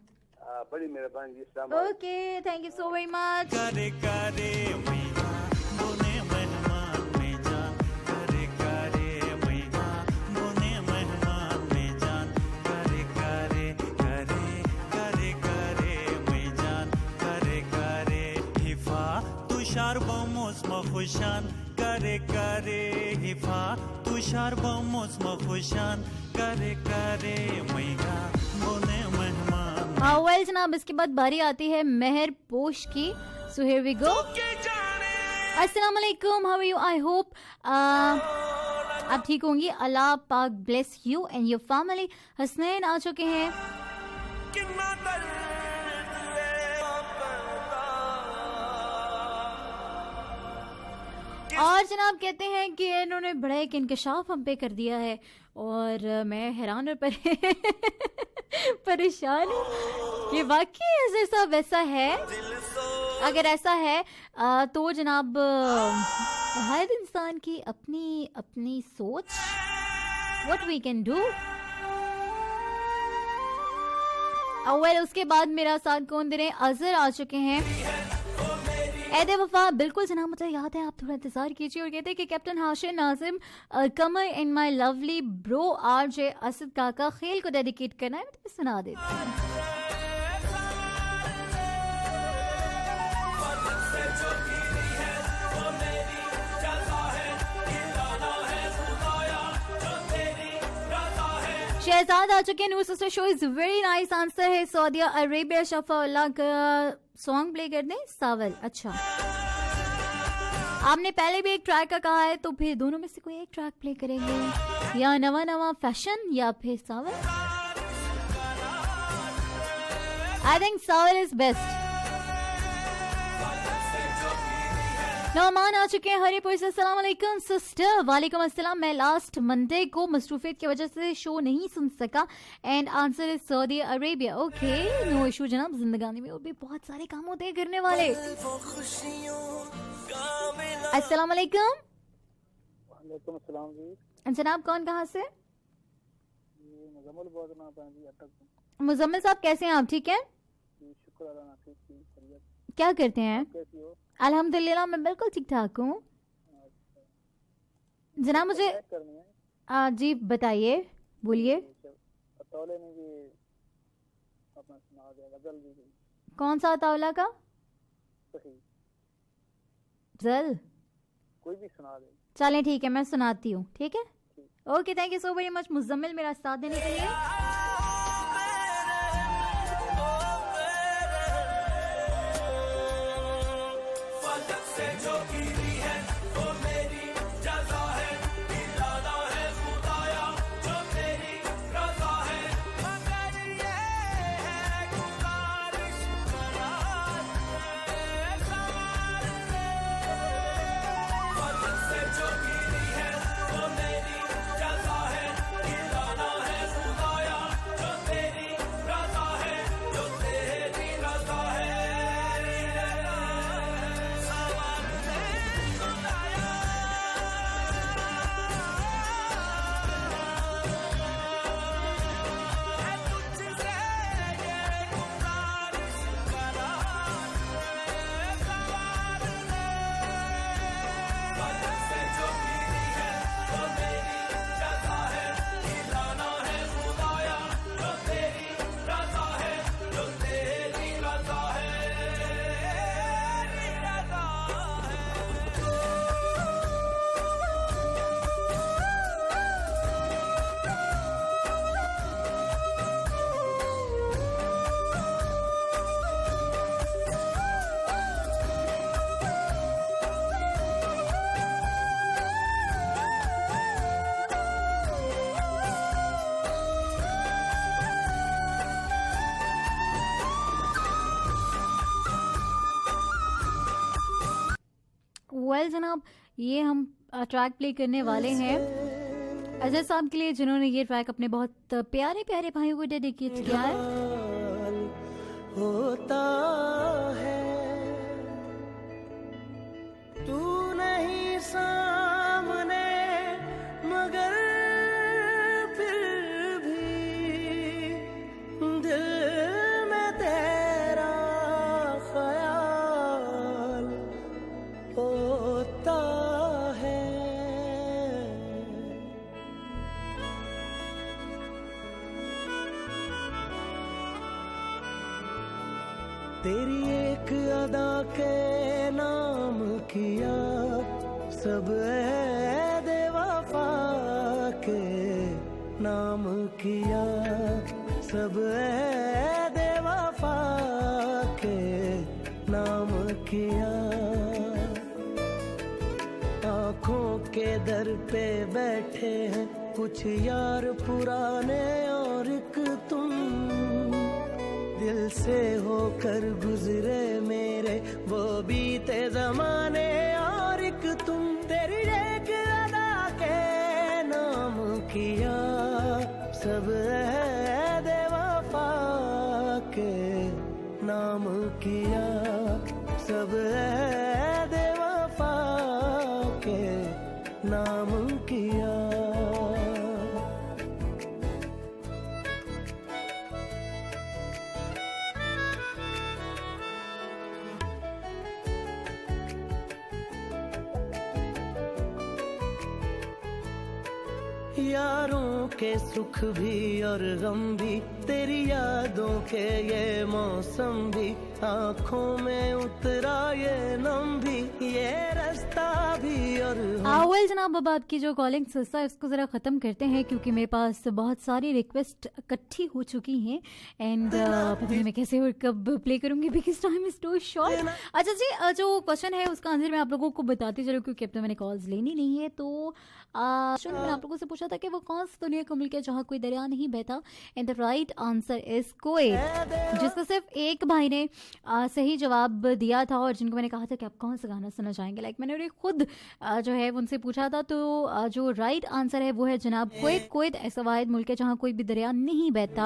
बड़ी मेहरबानी। Okay, thank you so very much. करे करे मैया मोने मेहमान में जान, करे करे मैया मोने मेहमान में जान, करे करे करे करे करे मैं जान, करे करे हिफा तुषार बमोस्म खुशान, करे करे हिफा तुषार बमोस्म खुशान, करे करे मैया मोने मेहमान। वेल जनाब, इसके बाद बारी आती है मेहर पोश की। So here we go. अस्सलाम वालेकुम, how are you? I hope आप ठीक होंगी। अल्लाह पाक bless you and your family. Hasnain आ चुके हैं। और जनाब कहते हैं कि इन्होंने बड़ा एक इंकशाफ हम पे कर दिया है और मैं हैरान और परेशान हूँ कि वाकई ऐसा वैसा है। अगर ऐसा है तो जनाब हर इंसान की अपनी अपनी सोच, what we can do. Well उसके बाद मेरा साथ कौन दे रहे हैं, अजहर आ चुके हैं। ऐदे वफा बिल्कुल जनाब मुझे याद है, आप थोड़ा इंतजार कीजिए। और कहते हैं कि captain Hashim Nazim Qamar in my lovely bro RJ Asad काका खेल को डेडिकेट करना है, मैं तुम्हें सुना देती हूँ। शहजाद आ चुके हैं। New sister show is very nice answer है सऊदी अरेबिया। शफाउल्लाह का सॉन्ग प्ले कर दें, सावल। अच्छा आपने पहले भी एक ट्रैक का कहा है तो फिर दोनों में से कोई एक ट्रैक प्ले करेंगे, या नवा नवा फैशन या फिर सावल। आई थिंक सावल इज बेस्ट। नौमान आ चुके हैं हरिपुर से। अस्सलाम वालेकुम सिस्टर। वालेकुम अस्सलाम। मैं लास्ट मंडे को मसरूफियत की वजह से शो नहीं सुन सका and answer is Saudi Arabia. Okay no issue जनाब, जिंदगानी में और भी बहुत सारे काम होते हैं करने वाले। अस्सलाम वालेकुम। वालेकुम अस्सलाम जी। जनाब कौन कहाँ से? मुजम्मिल बोल रहा हूं। मुजम्मिल साहब कैसे हैं आप? ठीक है, शुक्र अल्लाह का। क्या करते हैं? कैसी हो? अल्हम्दुलिल्लाह मैं बिल्कुल ठीक ठाक हूँ। जनाब मुझे जी बताइए, बोलिए। कौन सा तावला का? जल कोई भी सुना दे। चलें ठीक है, मैं सुनाती हूँ। ठीक है, okay, thank you so very much Muzammil मेरा साथ देने के लिए। वेल जनाब ये हम ट्रैक प्ले करने वाले हैं अजय साहब के लिए, जिन्होंने ये ट्रैक अपने बहुत प्यारे प्यारे भाइयों को डेडिकेट किया है। होता है तू नहीं सामने मगर फिर भी दिल में तेरा ख्याल होता है। तेरी एक अदा के नाम किया सब ऐ वफा के नाम किया सब ऐ वफा के नाम किया। आँखों के दर पे बैठे हैं कुछ यार पुराने और एक तुम, दिल से होकर गुजरे मेरे वो बीते जमाने और एक तुम। नाम किया सब ऐ वफा के नाम किया। यारों के सुख भी और गम भी, तेरी यादों के ये मौसम भी, आंखों में उतरा ये नम भी, ये रास्ता भी और वेल जनाब, अब आपकी जो कॉलिंग सिलसिला है उसको ज़रा ख़त्म करते हैं क्योंकि मेरे पास बहुत सारी रिक्वेस्ट इकट्ठी हो चुकी हैं एंड पता नहीं मैं कैसे और कब प्ले करूंगी because time is too short. अच्छा जी, जो क्वेश्चन है उसका आंसर मैं आप लोगों को बताती चलूँ क्योंकि अब तो मैंने कॉल्स लेनी नहीं है। तो मैंने आप लोगों से पूछा था कि वो कौन सी दुनिया का मुल्क है जहाँ कोई दरिया नहीं बहता, and the right answer is Kuwait, जिसका सिर्फ एक भाई ने सही जवाब दिया था और जिनको मैंने कहा था कि आप कौन सा गाना सुनना चाहेंगे। लाइक मैंने उन्हें खुद जो है उनसे पूछा था। तो जो राइट आंसर है वो है जनाब कुवैत। कुवैत ऐसा वाहिद मुल्क है जहाँ कोई भी दरिया नहीं बहता।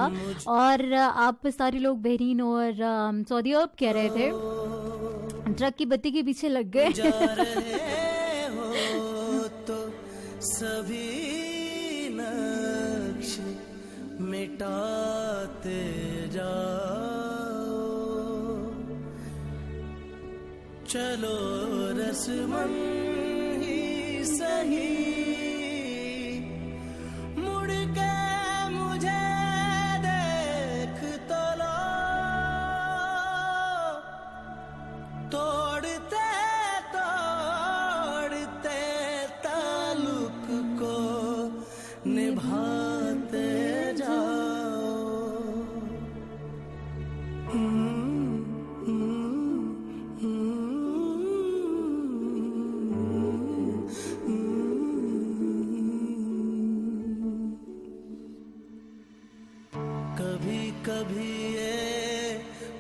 और आप सारे लोग बहरीन और सऊदी अरब कह रहे थे, ट्रक की बत्ती के पीछे लग गए। सभी नक्श मिटाते जाओ, चलो रस्मन ही सही, मुड़ के मुझे देख तो लो, तोड़ते तोड़ते ताल्लुक को निभाते जाओ। कभी कभी ये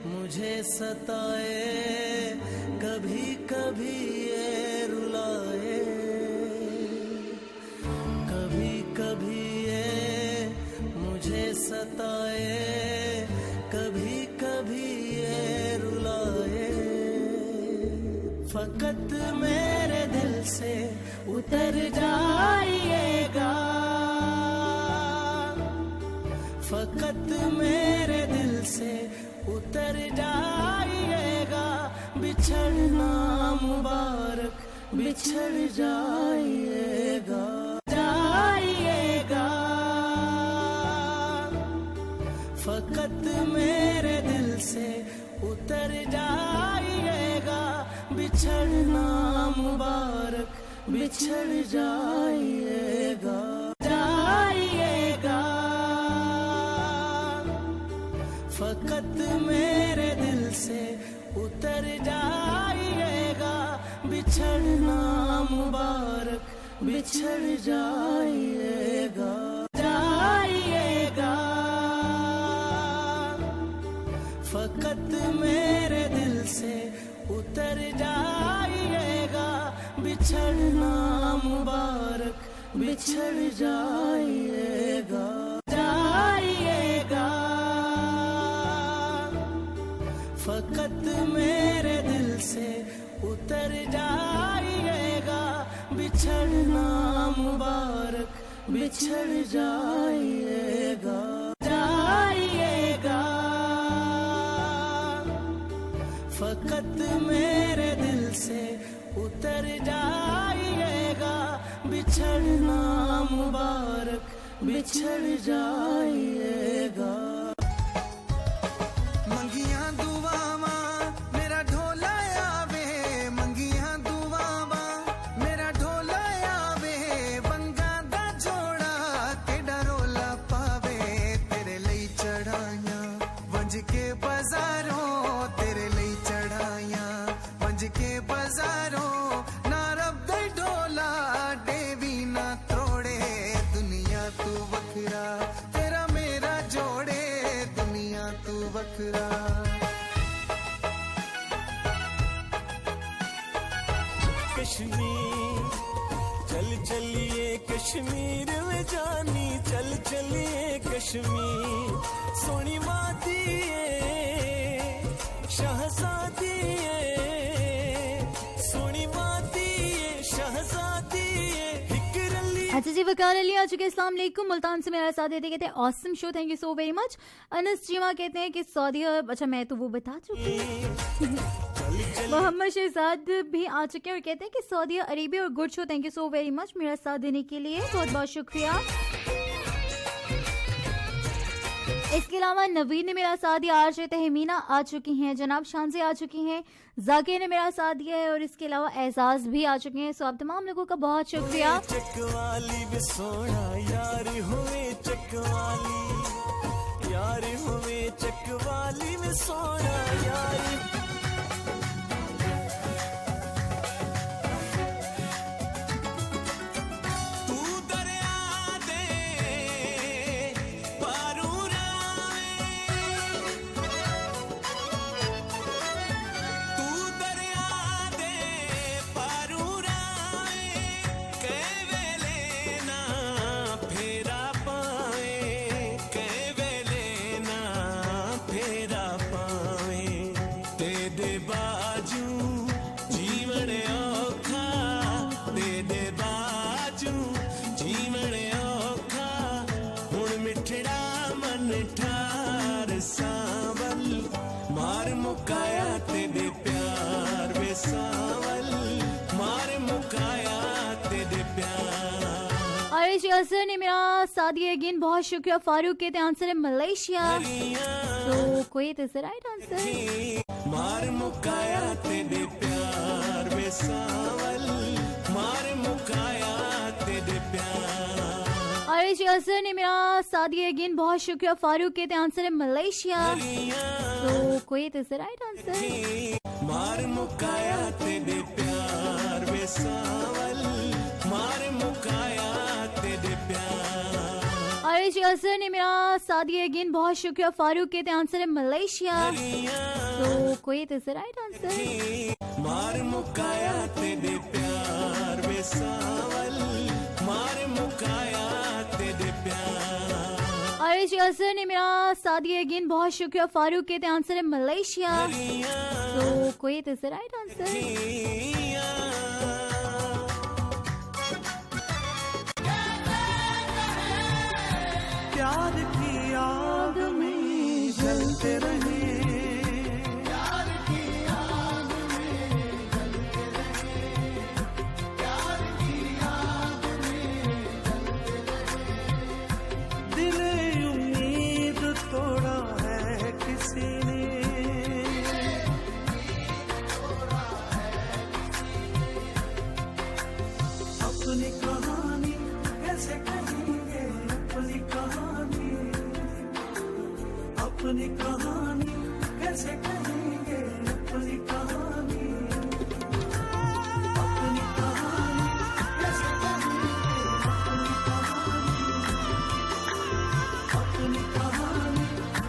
मुझे सताए, कभी कभी ये रुलाए, कभी कभी ये मुझे सताए, कभी कभी ये रुलाए, फकत मेरे दिल से उतर जाइएगा, फकत मेरे दिल से उतर जाइएगा, बिछड़ना मुबारक बिछड़ जाइएगा, जाइएगा, फकत मेरे दिल से उतर जाइएगा, बिछड़ना मुबारक बिछड़ जाइएगा, जाइएगा, फकत मेरे दिल से उतर जाइएगा, बिछड़ना मुबारक बिछड़ जाइएगा, जाइएगा, फकत मेरे दिल से उतर जाइएगा, बिछड़ना मुबारक बिछड़ जाइएगा, जाइएगा, फकत मेरे दिल से उतर जाइएगा, बिछड़ना मुबारक बिछड़ जाइएगा, जाइएगा, फकत मेरे दिल से उतर जाइएगा, बिछड़ना मुबारक बिछड़ जाइएगा। मंगियां दुआवा मेरा ढोला आवे, मंगियां दुआवा मेरा ढोला आवे, बंगा दा जोड़ा केड़ा रोला पावे, तेरे लई चढ़ाइयां वंज के बाजारों, तेरे लई चढ़ाइयां वंज के बाजारों, ना रब दे ढोला देवी ना तोड़े, दुनिया तू वखरा तेरा मेरा जोड़े, दुनिया तू वखरा। कश्मीर चल चलिए कश्मीर में जानी, चल चलिए कश्मीर, सोनी माती अच्छा जी, वकार अली आ चुके, अस्सलाम वालेकुम। मुल्तान से मेरा साथ देते कहते हैं awesome show, thank you so very much. Anas जीमा कहते हैं कि सऊदी अरब, अच्छा मैं तो वो बता चुकी हूँ। मोहम्मद शहजाद भी आ चुके हैं और कहते हैं कि सऊदी अरेबिया और good show, thank you so very much मेरा साथ देने के लिए, बहुत बहुत शुक्रिया। इसके अलावा नवीन ने मेरा साथ दिया, आरजे तहमीना आ चुकी हैं, जनाब शानजे आ चुकी हैं, जाकिर ने मेरा साथ दिया है और इसके अलावा एजाज भी आ चुके हैं। सो आप तमाम लोगों का बहुत शुक्रिया। चकवाली भी सोना यार हुए चकवाली, यार हुए चकवाली में सोना यार। असर ने मेरा साथ दिया अगेन, बहुत शुक्रिया। फारूक के आंसर है मलेशिया, तो कोई तो राइट आंसर। मार मुकाया तेरे प्यार में सावल, मार मुकाया तेरे प्यार। आरिश असर ने मेरा साथ दिया अगेन, बहुत शुक्रिया। फारूक के आंसर है मलेशिया, तो कोई तो राइट आंसर। मार मुकाया तेरे प्यार में सावल, मार मुकाया तेरे प्यार। आरिश असर ने मेरा साथ दिया अगेन, बहुत शुक्रिया। फारूक के आंसर है मलेशिया, तो कोई तो राइट आंसर। मार मुकाया तेरे प्यार में सावल, मार मुकाया तेरे प्यार। आरिश असर ने मेरा साथ दिया अगेन, बहुत शुक्रिया। फारूक के आंसर है मलेशिया, तो कोई तो राइट आंसर। प्यार की आग में जलते रहे, प्यार की आग में जलते रहे, प्यार की आग में जलते रहे। दिल उम्मीद तोड़ा है किसी ने, अपनी कहानी कैसे कहेंगे, अपनी कहानी, अपनी कहानी कैसे कहेंगे, अपनी कहानी, अपनी कहानी कैसे कहेंगे, अपनी कहानी, अपनी कहानी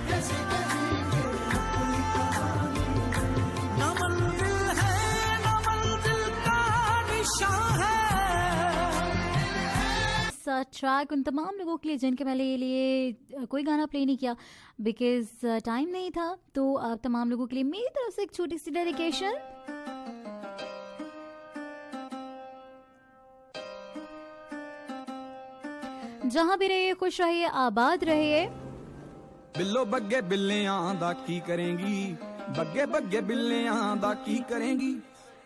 कैसे कहेंगे, अपनी कहानी। न मंजिल है न मंजिल का निशान है। ट्रैक उन तमाम लोगों के लिए जिनके पहले ये लिए कोई गाना प्ले नहीं किया बिकॉज टाइम नहीं था, तो आप तमाम लोगों के लिए मेरी तरफ से एक छोटी सी डेडिकेशन। जहां भी रहिए खुश रहिए, आबाद रहिए। बिल्लो बग्गे बिल्लियां दा की करेंगी, बग्गे बग्गे बिल्लियां दा की करेंगी,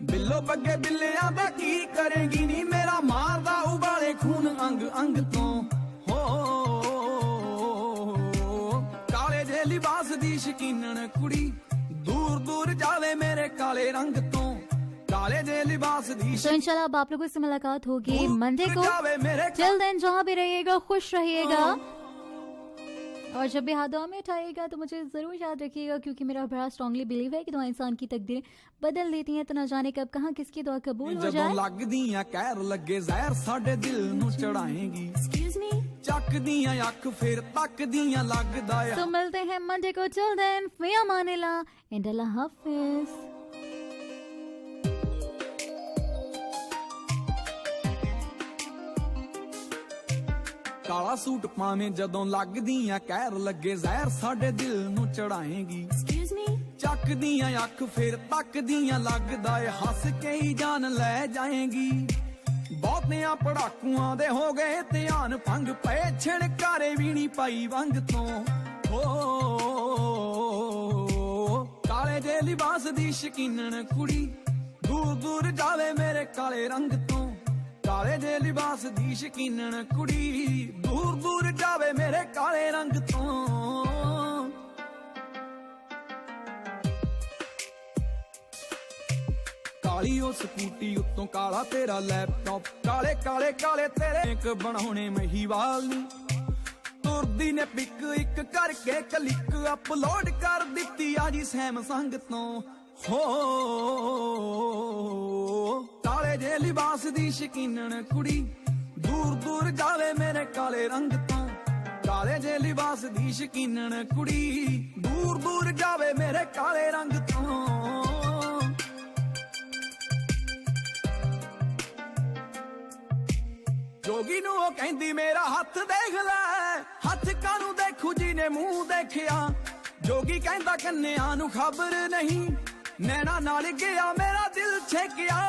बिल्लो बग्गे बिल्लियां दा की करेंगी नी, मेरा मारदा उबाले खून अंग अंग तो हो। काले जे लिबास दी शकीनन कुड़ी, दूर दूर जावे मेरे काले रंग तो, काले जे लिबास दी। तो इंशाल्लाह अब आप लोगों से मुलाकात होगी मंडे को। टिल देन जहां भी रहिएगा खुश रहिएगा, और जब भी हाथ दुआ में उठाइएगा तो मुझे ज़रूर याद रखिएगा, क्योंकि मेरा बड़ा स्ट्रांगली बिलीव है कि दुआ इंसान की तकदीरें बदल देती हैं, तो ना जाने कब कहाँ किसकी दुआ कबूल हो जाए। लगदियां कहर लगे जहर साडे दिल नू चढ़ाएंगी, चकदियां अख फिर तकदियां लगदा है। तो मिलते हैं मंडे को, टिल देन फी अमानिल्लाह एंड अल्लाह हाफिज़। काला सूट पावे जदों लगदियां कहर लगे जहर साडे दिल नू चढ़ाएंगी, चकदियां अख फिर तकदियां लगदा है, हंस के ही जान ले जाएंगी। बहुत ਤੋਤਿਆਂ ਪੜਾਕੂਆਂ ਦੇ ਹੋ ਗਏ ਧਿਆਨ ਭੰਗ ਪਏ ਛਿਣਕਾਰੇ ਵੀ ਨਹੀਂ ਪਾਈ ਵੰਗ ਤੋਂ ਕਾਲੇ ਜੇ ਲਿਬਾਸ ਦੀ ਸ਼ਕੀਨਣ ਕੁੜੀ ਦੂਰ ਦੂਰ ਜਾਵੇ ਮੇਰੇ ਕਾਲੇ ਰੰਗ ਤੋਂ ਕਾਲੇ ਜੇ ਲਿਬਾਸ ਦੀ ਸ਼ਕੀਨਣ ਕੁੜੀ ਦੂਰ ਦੂਰ ਜਾਵੇ ਮੇਰੇ ਕਾਲੇ ਰੰਗ ਤੋਂ ਕਾਲੀ ਉਹ ਸਕੂਟੀ ਉੱਤੋਂ ਕਾਲਾ ਤੇਰਾ ਲੈਪਟਾਪ ਕਾਲੇ ਕਾਲੇ ਕਾਲੇ ਤੇਰੇ ਇੱਕ ਬਣਾਉਣੇ ਮਹੀਵਾਲ ਨੂੰ ਤੁਰਦੀ ਨੇ ਪਿਕ ਇੱਕ ਕਰਕੇ ਕਲਿੱਕ ਅਪਲੋਡ ਕਰ ਦਿੱਤੀ ਆ ਜੀ ਸੈਮਸੰਗ ਤੋਂ ਹੋ ਕਾਲੇ ਜੇ ਲਿਬਾਸ ਦੀ ਸ਼ਕੀਨਣ ਕੁੜੀ ਦੂਰ ਦੂਰ ਜਾਵੇ ਮੇਰੇ ਕਾਲੇ ਰੰਗ ਤੋਂ ਕਾਲੇ ਜੇ ਲਿਬਾਸ ਦੀ ਸ਼ਕੀਨਣ ਕੁੜੀ ਦੂਰ ਦੂਰ ਜਾਵੇ ਮੇਰੇ ਕਾਲੇ ਰੰਗ ਤੋਂ ਜੋਗੀ ਨੂੰ ਉਹ ਕਹਿੰਦੀ ਮੇਰਾ ਹੱਥ ਦੇਖ ਲੈ ਹੱਥ ਕਾਨੂੰ ਦੇਖੂ ਜੀ ਨੇ ਮੂੰਹ ਦੇਖਿਆ ਜੋਗੀ ਕਹਿੰਦਾ ਕੰਨਿਆਂ ਨੂੰ ਖਬਰ ਨਹੀਂ ਨੈਣਾ ਨਾਲ ਗਿਆ ਮੇਰਾ ਦਿਲ ਛੇਕਿਆ